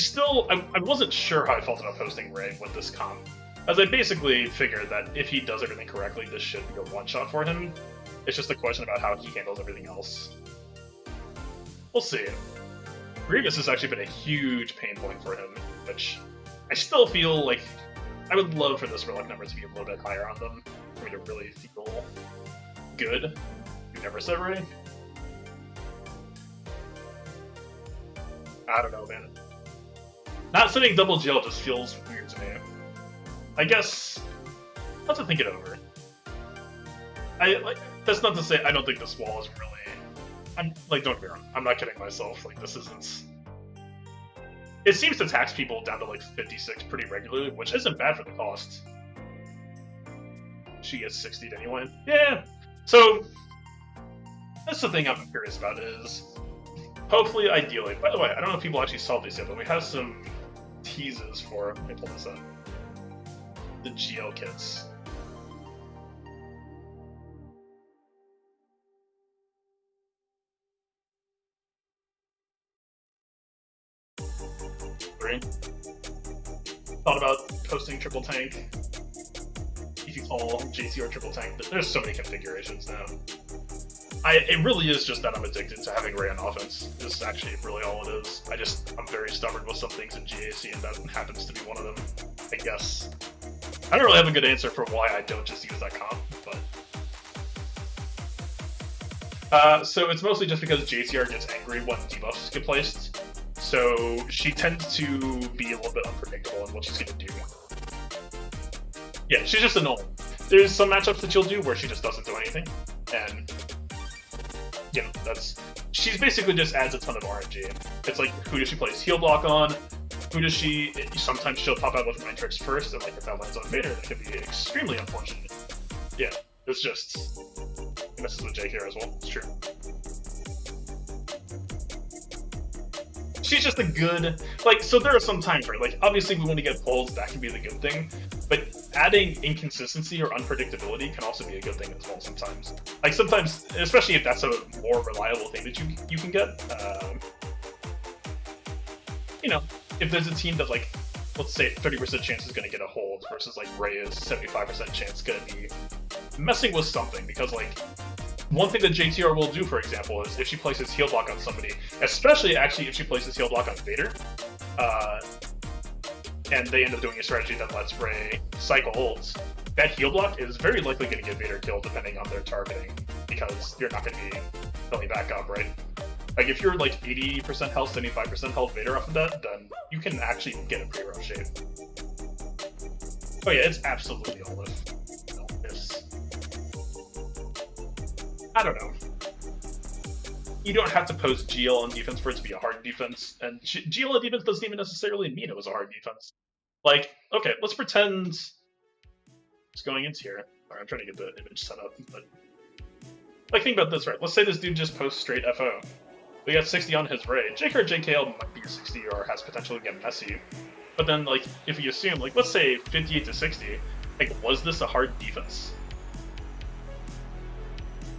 wasn't sure how I felt about posting Rey with this comp, as I basically figured that if he does everything correctly, this should be a one-shot for him. It's just a question about how he handles everything else. We'll see. Grievous has actually been a huge pain point for him, which I still feel like I would love for this relic number to be a little bit higher on them, for me to really feel good. You never said Rey? I don't know, man. Not sitting double gel just feels weird to me. I guess I'll have to think it over. That's not to say I don't think this wall is really... don't get me wrong, I'm not kidding myself, like, this isn't... It seems to tax people down to, like, 56 pretty regularly, which isn't bad for the cost. She gets 60'd anyway. Yeah! So... That's the thing I'm curious about is, hopefully, ideally, by the way, I don't know if people actually saw these yet, but we have some teases for, let me pull this up, the GL kits. Thought about posting triple tank, if you call JCR triple tank, but there's so many configurations now. It really is just that I'm addicted to having Rey on offense. This is actually really all it is. I'm very stubborn with some things in GAC, and that happens to be one of them, I guess. I don't really have a good answer for why I don't just use that comp, but... so it's mostly just because JCR gets angry when debuffs get placed. So she tends to be a little bit unpredictable in what she's going to do. Yeah, she's just annoying. There's some matchups that she'll do where she just doesn't do anything, and... You know, she's basically just adds a ton of RNG. It's like, who does she place heal block on? Who does she... Sometimes she'll pop out with Mind Tricks first, and like if that lands on Vader, that can be extremely unfortunate. Yeah, it's just... It messes with Jake here as well, it's true. She's just a good... Like, so there are some times where, like, obviously we want to get pulls, that can be the good thing, but adding inconsistency or unpredictability can also be a good thing as well sometimes. Like, sometimes, especially if that's a more reliable thing that you can get, you know, if there's a team that, like, let's say 30% chance is going to get a hold versus, like, Rey is 75% chance going to be messing with something, because, like, one thing that JTR will do, for example, is if she places heal block on somebody, especially actually if she places heal block on Vader, and they end up doing a strategy that lets Rey cycle ults, that heal block is very likely going to get Vader killed depending on their targeting, because you're not going to be filling back up, right? Like, if you're like 80% health, 75% health Vader off of that, then you can actually get a pre-row shape. Oh yeah, it's absolutely all if. I don't know. You don't have to post GL on defense for it to be a hard defense, and GL on defense doesn't even necessarily mean it was a hard defense. Like, okay, let's pretend it's going into here. Alright, I'm trying to get the image set up, but... Like, think about this, right? Let's say this dude just posts straight FO. We got 60 on his Rey. JK or JKL might be a 60 or has potential to get messy. But then, like, if you assume, like, let's say 58 to 60, like, was this a hard defense?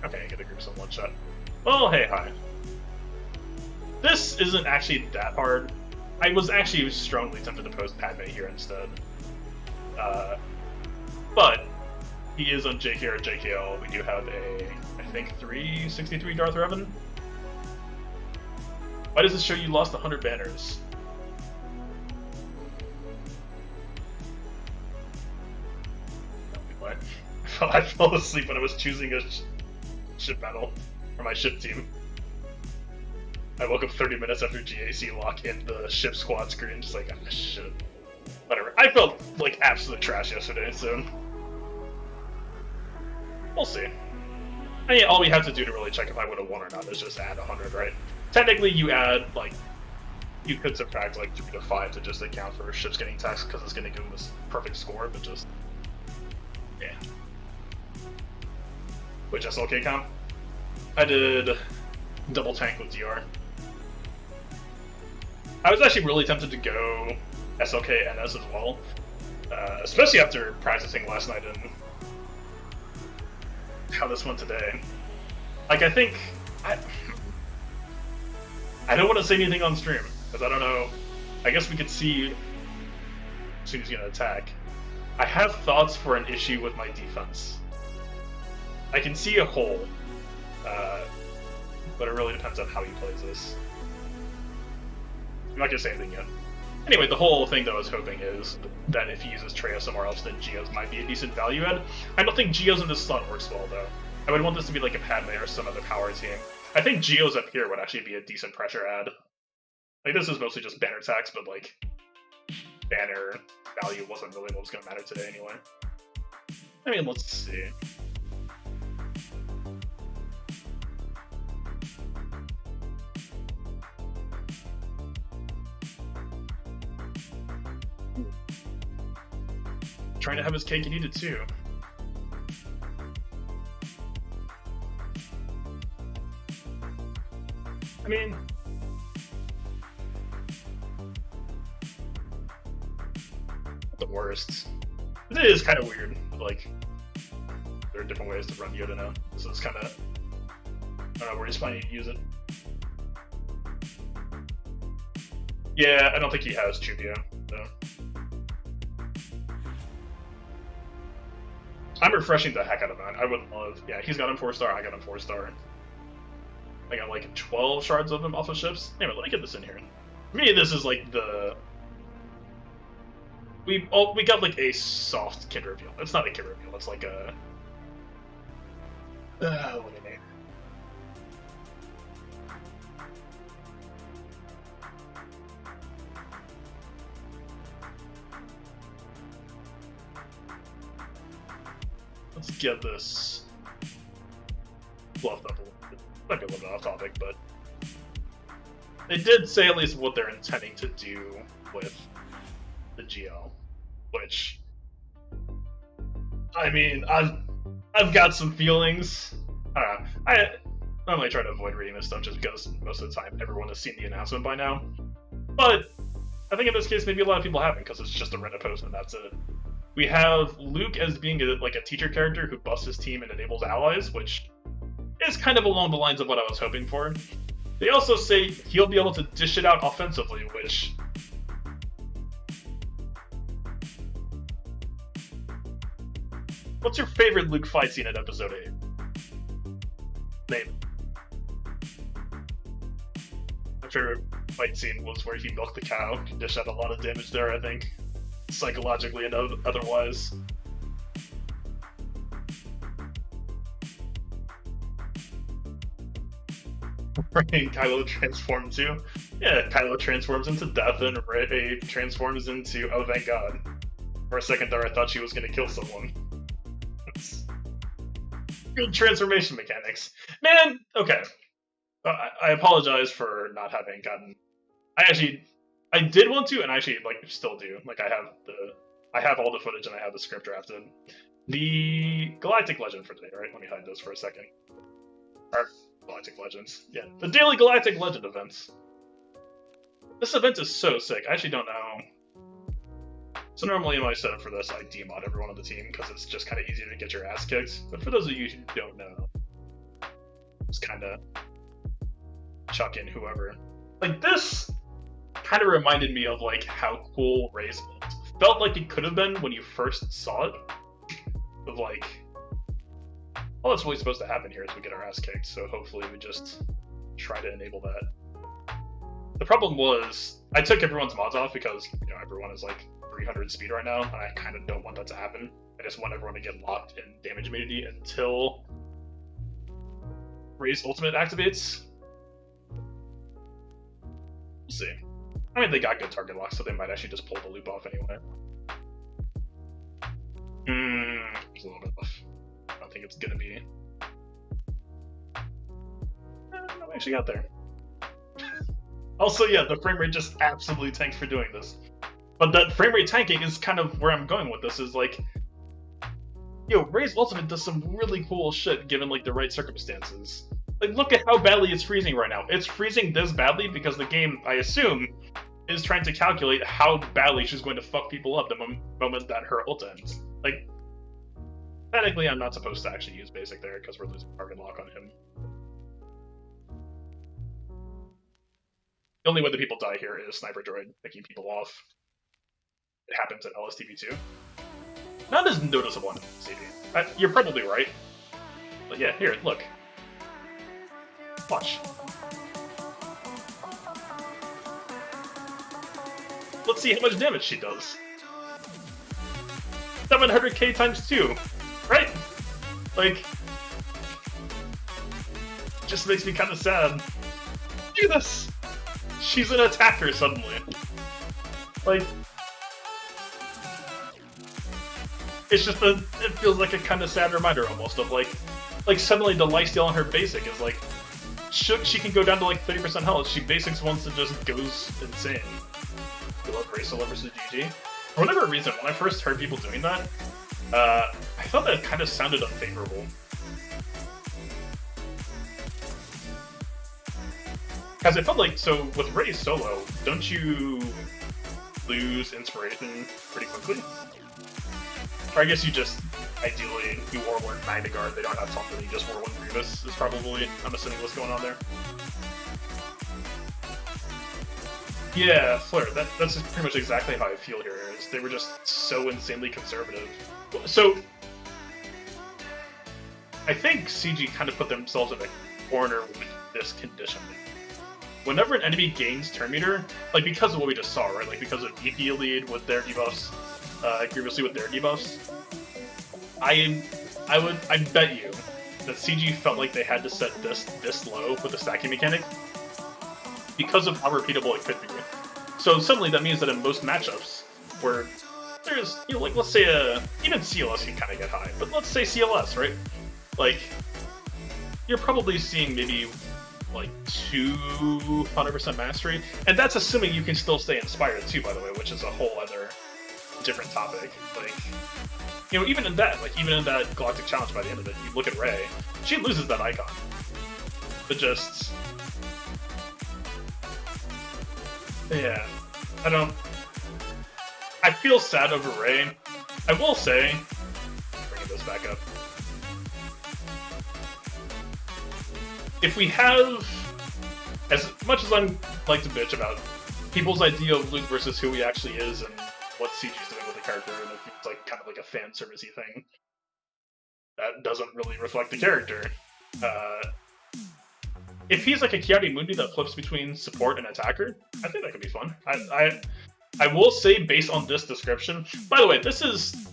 Okay, I get a group some one shot. Well, hey, hi. This isn't actually that hard. I was actually strongly tempted to post Padme here instead. But he is on JK or JKL. We do have a, I think, 363 Darth Revan. Why does this show you lost 100 banners? What? I fell asleep when I was choosing a ship battle for my ship team. I woke up 30 minutes after GAC lock in the ship squad screen, just like, ah, shit. Whatever. I felt like absolute trash yesterday, so we'll see. I mean, all we have to do to really check if I would have won or not is just add 100, right? Technically, you add, like, you could subtract, like, 3 to 5 to just account for ships getting taxed, because it's going to give them this perfect score, but just, yeah. Which SLK count? I did double tank with DR. I was actually really tempted to go SLK NS as well, especially after practicing last night and how this went today. Like, I think I don't want to say anything on stream because I don't know. I guess we could see who's gonna attack. I have thoughts for an issue with my defense. I can see a hole, but it really depends on how he plays this. I'm not gonna say anything yet. Anyway, the whole thing that I was hoping is that if he uses Traya somewhere else, then Geos might be a decent value add. I don't think Geos in this slot works well, though. I would want this to be like a Padme or some other power team. I think Geos up here would actually be a decent pressure add. Like, this is mostly just banner tax, but, like, banner value wasn't really what was gonna matter today anyway. I mean, let's see. Trying to have his cake and eat it too. I mean, not the worst. It is kind of weird. Like, there are different ways to run Yoda now. So it's kind of, I don't know where he's planning to use it. Yeah, I don't think he has Chubio, though. I'm refreshing the heck out of that. I would love, yeah, he's got him 4-star, I got him 4-star. I got like 12 shards of him off of ships. Anyway, let me get this in here. For me, this is like the... We got like a soft kid reveal. It's not a kid reveal, it's like a... what do you name? Let's get this fluffed up a little bit. Might be a little bit off topic, but they did say at least what they're intending to do with the GL, which, I mean, I've got some feelings. I normally try to avoid reading this stuff just because most of the time everyone has seen the announcement by now, but I think in this case maybe a lot of people haven't because it's just a Reddit post and that's it. We have Luke as being like a teacher character who buffs his team and enables allies, which is kind of along the lines of what I was hoping for. They also say he'll be able to dish it out offensively, which... What's your favorite Luke fight scene in Episode 8? Name it. My favorite fight scene was where he milked the cow. He dished out a lot of damage there, I think. Psychologically and otherwise. Kylo transformed too. Yeah, Kylo transforms into death and Rey transforms into, oh thank god. For a second there I thought she was gonna kill someone. It's good transformation mechanics. Man, okay. I apologize for not having gotten... I did want to, and I actually, like, still do. Like, I have all the footage and I have the script drafted. The Galactic Legend for today, right? Let me hide those for a second. Or, Galactic Legends. Yeah, the daily Galactic Legend events. This event is so sick. I actually don't know. So normally in my setup for this, I demod everyone on the team because it's just kind of easy to get your ass kicked. But for those of you who don't know, Just kind of chuck in whoever. Like, this kind of reminded me of like how cool Ray's felt like it could have been when you first saw it. Of like, all that's really supposed to happen here is we get our ass kicked, so hopefully we just try to enable that. The problem was, I took everyone's mods off because, you know, everyone is like 300 speed right now, and I kind of don't want that to happen. I just want everyone to get locked in damage immunity until Ray's ultimate activates. We'll see. I mean, they got good target lock, so they might actually just pull the loop off anyway. It's a little bit off. I don't think it's gonna be. No, we actually got there. Also, yeah, the frame rate just absolutely tanks for doing this. But that frame rate tanking is kind of where I'm going with this, is like, yo, Ray's ultimate does some really cool shit given like the right circumstances. Like, look at how badly it's freezing right now. It's freezing this badly because the game, I assume, is trying to calculate how badly she's going to fuck people up the moment that her ult ends. Like, technically I'm not supposed to actually use basic there because we're losing target lock on him. The only way that people die here is Sniper Droid picking people off. It happens in LSTV too. Not as noticeable in CD. You're probably right. But yeah, here, look. Watch. Let's see how much damage she does. 700k times 2, right? Like, just makes me kind of sad. Look at this! She's an attacker suddenly. Like, it's just it feels like a kind of sad reminder almost of like suddenly the lifesteal on her basic is like, she can go down to like 30% health. She basics once and just goes insane. We love Ray Solo versus GG. For whatever reason, when I first heard people doing that, I thought that kind of sounded unfavorable. Because I felt like, so with Ray Solo, don't you lose inspiration pretty quickly? Or I guess you just, ideally, you Warlord Magna Guard, they don't have something, you just Warlord Grievous is probably, I'm assuming, what's going on there. Yeah, Flare, that's just pretty much exactly how I feel here, is they were just so insanely conservative. So, I think CG kind of put themselves in a corner with this condition. Whenever an enemy gains turn meter, like because of what we just saw, right? Like because of beefy lead with their debuffs, grievously with their debuffs, I bet you that CG felt like they had to set this low with the stacking mechanic because of how repeatable it could be. So suddenly that means that in most matchups where there's, you know, like let's say even CLS can kind of get high, but let's say CLS, right? Like you're probably seeing maybe like 200% mastery, and that's assuming you can still stay inspired too, by the way, which is a whole other different topic. Like, you know, even in that Galactic challenge, by the end of it, you look at Rey, she loses that icon, but just, yeah, I feel sad over Rey. I will say, bringing this back up, if we have, as much as I'm like to bitch about people's idea of Luke versus who he actually is and what CG's doing with the character, and it's like kind of like a fan servicey thing that doesn't really reflect the character. If he's like a Kiadi Mundi that flips between support and attacker, I think that could be fun. I will say, based on this description, by the way, this is,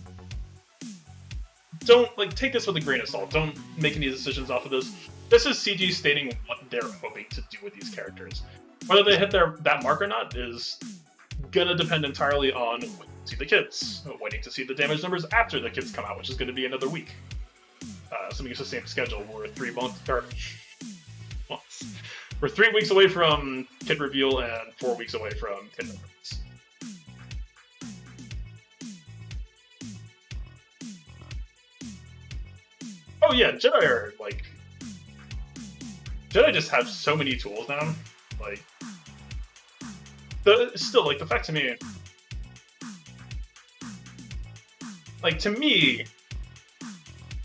don't like take this with a grain of salt. Don't make any decisions off of this. This is CG stating what they're hoping to do with these characters. Whether they hit that mark or not is gonna depend entirely on waiting to see the kits, waiting to see the damage numbers after the kits come out, which is gonna be another week. Assuming it's the same schedule, we're 3 months. We're 3 weeks away from kit reveal and 4 weeks away from kit numbers. Oh yeah, Jedi are like, Jedi just have so many tools now. Like, the fact to me, like to me,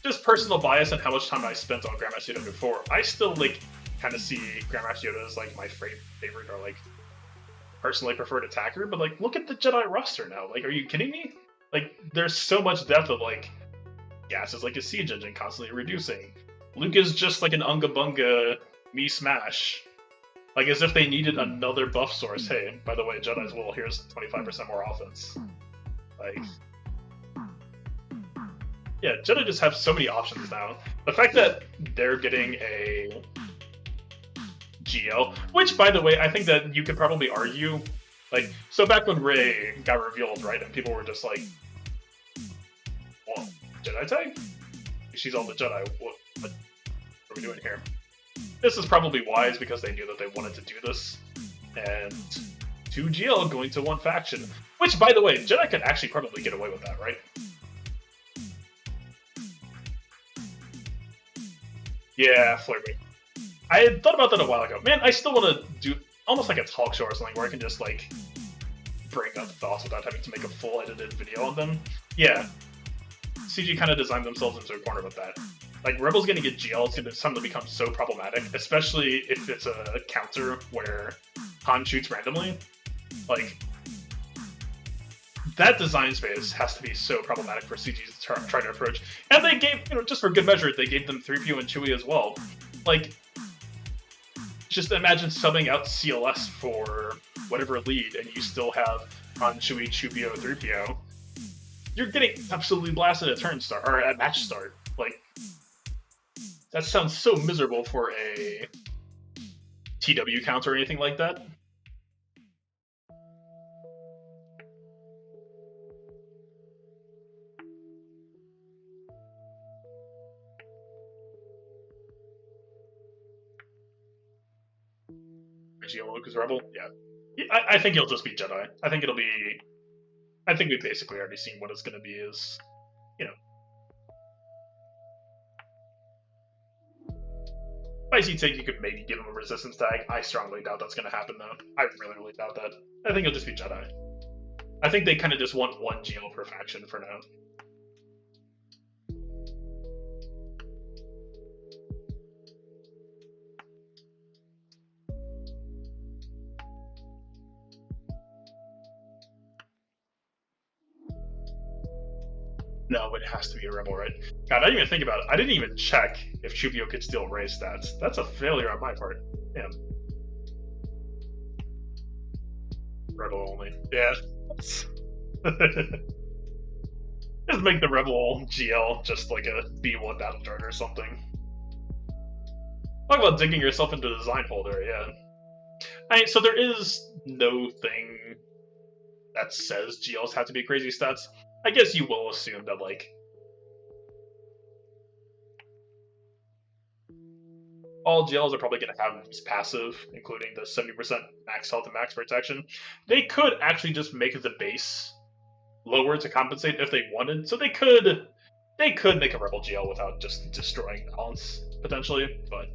just personal bias and how much time I spent on Grandmaster Yoda before, I still like kind of see Grandmaster Yoda as like my favorite or like personally preferred attacker. But like, look at the Jedi roster now. Like, are you kidding me? Like, there's so much depth of like, gas is like a siege engine constantly reducing. Luke is just like an unga bunga me smash. Like, as if they needed another buff source. Hey, by the way, Jedi's well, here's 25% more offense. Like, yeah, Jedi just have so many options now. The fact that they're getting a GL, which, by the way, I think that you could probably argue, like, so back when Rey got revealed, right, and people were just like, well, Jedi tag? She's on the Jedi, what are we doing here? This is probably wise because they knew that they wanted to do this, and 2 GL going to 1 faction, which, by the way, Jedi could actually probably get away with that, right? Yeah, flirting. I had thought about that a while ago. Man, I still want to do almost like a talk show or something where I can just, like, bring up thoughts without having to make a full edited video on them. Yeah. CG kind of designed themselves into a corner with that. Like, Rebels gonna get GL is gonna suddenly become so problematic, especially if it's a counter where Han shoots randomly. Like, that design space has to be so problematic for CG to try to approach. And they gave, you know, just for good measure, they gave them 3PO and Chewie as well. Like, just imagine subbing out CLS for whatever lead, and you still have Han, Chewie, 2PO, 3PO. You're getting absolutely blasted at turn start, or at match start. Like, that sounds so miserable for a TW counter or anything like that. Lucas Rebel? Yeah. I think it'll just be Jedi. I think it'll be... I think we've basically already seen what it's going to be is, you know... Spicy take, you could maybe give him a resistance tag. I strongly doubt that's going to happen, though. I really, really doubt that. I think it'll just be Jedi. I think they kind of just want 1 GL per faction for now. No, it has to be a Rebel, right? God, I didn't even think about it. I didn't even check if Chubio could still raise stats. That's a failure on my part. Damn. Rebel only. Yeah. Just make the Rebel GL just like a B1 battle dart or something. Talk about digging yourself into the design folder, yeah. So there is no thing that says GLs have to be crazy stats. I guess you will assume that, like, all GLs are probably going to have this passive, including the 70% max health and max protection. They could actually just make the base lower to compensate if they wanted. So they could make a Rebel GL without just destroying balance, potentially. But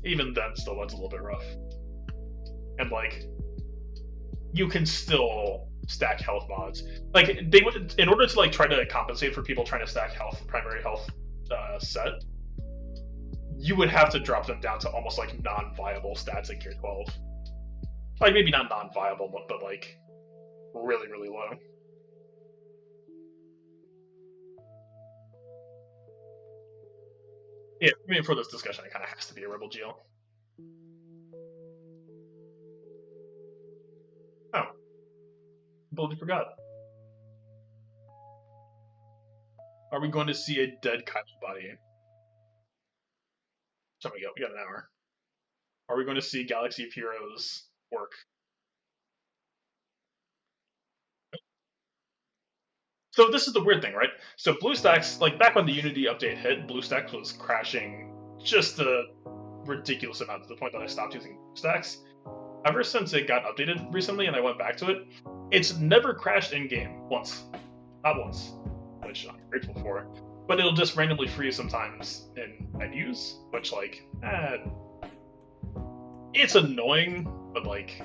even then, still, that's a little bit rough. And, like, you can still stack health mods. Like, they would, in order to like try to compensate for people trying to stack primary health set, you would have to drop them down to almost like non-viable stats in Gear 12. Like, maybe not non-viable, but like really, really low. Yeah, I mean, for this discussion, it kind of has to be a Rebel GL. Oh. Completely forgot. Are we going to see a dead Kylo body? Time we go. We got an hour. Are we going to see Galaxy of Heroes work? So this is the weird thing, right? So BlueStacks, like back when the Unity update hit, BlueStacks was crashing just a ridiculous amount to the point that I stopped using BlueStacks. Ever since it got updated recently and I went back to it, it's never crashed in-game once. Not once, which I'm grateful for. But it'll just randomly freeze sometimes in menus, which, like, it's annoying, but, like...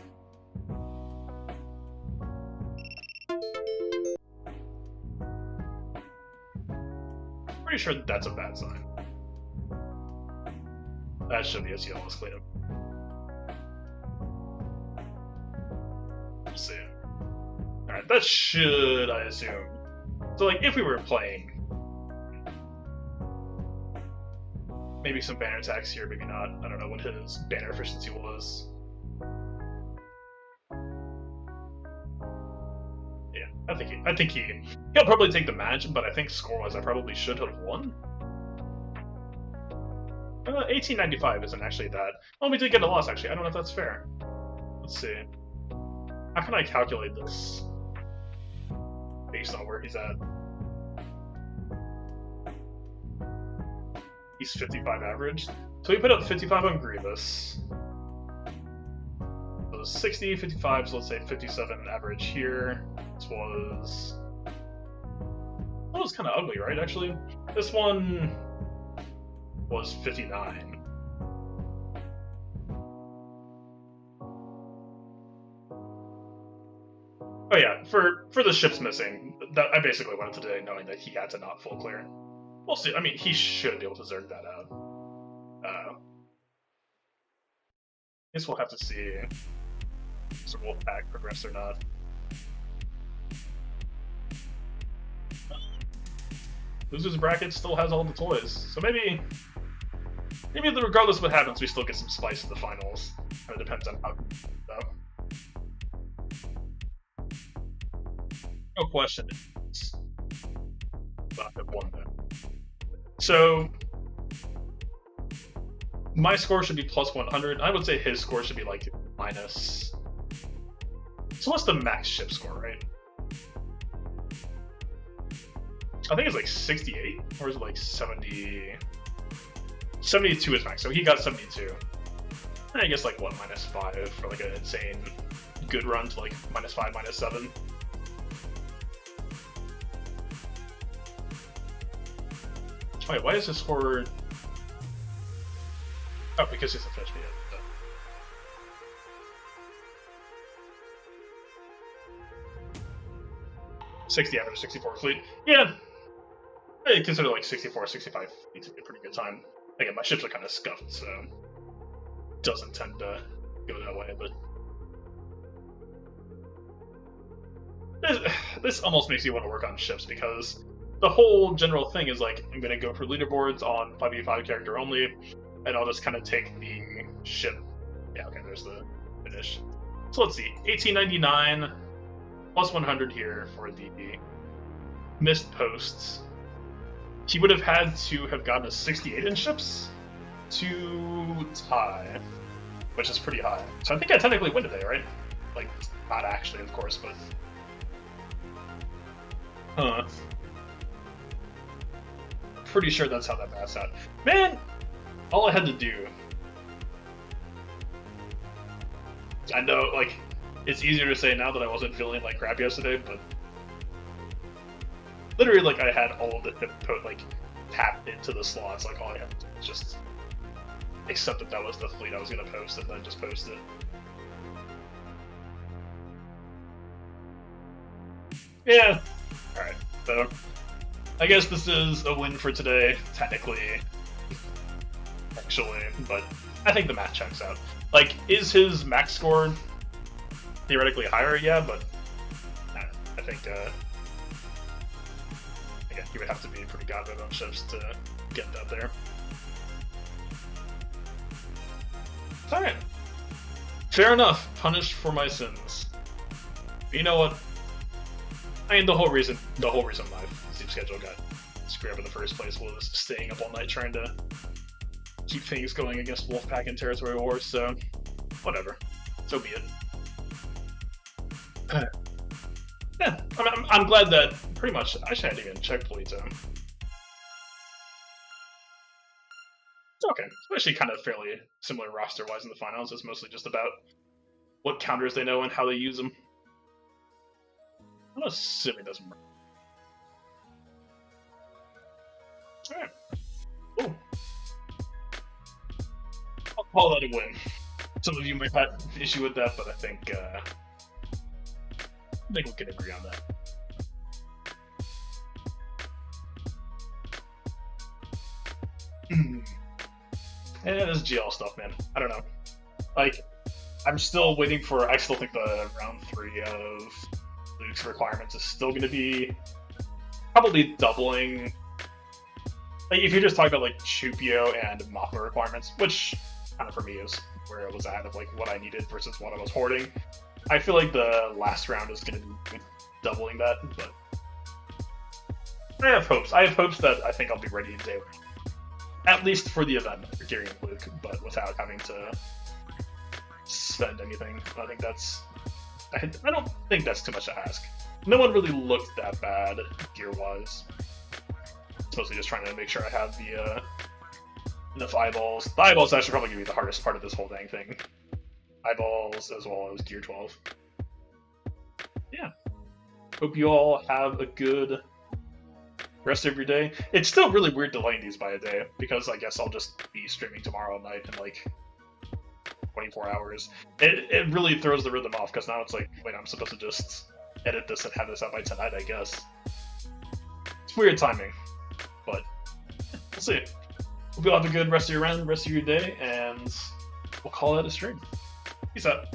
pretty sure that's a bad sign. That should be a CLS cleanup. Let's see. Alright, that should, I assume. So, like, if we were playing... Maybe some banner attacks here, maybe not. I don't know what his banner efficiency was. Yeah, I think he'll probably take the match, but I think score-wise I probably should have won. 1895 isn't actually that. Oh, we did get a loss, actually. I don't know if that's fair. Let's see. How can I calculate this? Based on where he's at. He's 55 average. So we put up 55 on Grievous. So 60, 55, so let's say 57 average here. This was... That was kind of ugly, right, actually? This one was 59. Oh yeah, for the ships missing, that I basically went today knowing that he had to not full clear. We'll see. I mean, he should be able to zerg that out. I guess we'll have to see if the Wolfpack progress or not. Loser's bracket still has all the toys, so maybe regardless of what happens, we still get some spice in the finals. It depends on how. No question. I've won that. So my score should be plus 100. I would say his score should be like minus. So what's the max ship score, right? I think it's like 68, or is it like 70? 72 is max, so he got 72. And I guess like what, -5 for like an insane good run to like -5, -7. Wait, why is this score? Oh, because he's a fish. Yeah. 60 average, 64 fleet. Yeah, I consider like 64, 65 fleet to be a pretty good time. Again, my ships are kind of scuffed, so it doesn't tend to go that way. But this almost makes you want to work on ships because the whole general thing is like, I'm going to go for leaderboards on 5v5 character only, and I'll just kind of take the ship. Yeah, okay, there's the finish. So let's see, 1899 plus 100 here for the missed posts. He would have had to have gotten a 68 in ships to tie, which is pretty high. So I think I technically win today, right? Like, not actually, of course, but... Pretty sure that's how that maths out. Man, all I had to do... I know, like, it's easier to say now that I wasn't feeling like crap yesterday, but... Literally, like, I had all of the like, tapped into the slots, like, all I had to do was just accept that was the fleet I was going to post, and then just post it. Yeah. Alright, so... I guess this is a win for today, technically. Actually, but I think the math checks out. Like, is his max score theoretically higher? Yeah, but I think again, he would have to be pretty goddamn on ships to get that there. Alright. Fair enough. Punished for my sins. But you know what? I mean, the whole reason my sleep schedule got screwed up in the first place was staying up all night trying to keep things going against Wolfpack and Territory Wars, so whatever. So be it. Yeah, I'm glad that pretty much, actually I didn't even check Polito. It's okay. It's actually kind of fairly similar roster-wise in the finals. It's mostly just about what counters they know and how they use them. I'm assuming it doesn't work. Alright. Ooh. I'll call that a win. Some of you might have an issue with that, but I think we can agree on that. And this GL stuff, man. I don't know. Like, I'm still waiting for. I still think the round 3 of Luke's requirements is still going to be probably doubling. Like, if you're just talking about like Chupio and Mappa requirements, which kind of for me is where it was at of like what I needed versus what I was hoarding. I feel like the last round is going to be doubling that, but I have hopes. I have hopes that I think I'll be ready day one. At least for the event for Gary and Luke, but without having to spend anything. I think that's. I don't think that's too much to ask. No one really looked that bad gear-wise. It's mostly just trying to make sure I have the enough eyeballs. The eyeballs actually probably going to be the hardest part of this whole dang thing. Eyeballs as well as gear 12. Yeah. Hope you all have a good rest of your day. It's still really weird delaying these by a day, because I guess I'll just be streaming tomorrow night in like 24 hours. It really throws the rhythm off, because now it's like, wait, I'm supposed to just edit this and have this out by tonight, I guess. It's weird timing, but we'll see. Hope you'll have a good rest of your day, and we'll call that a stream. Peace out.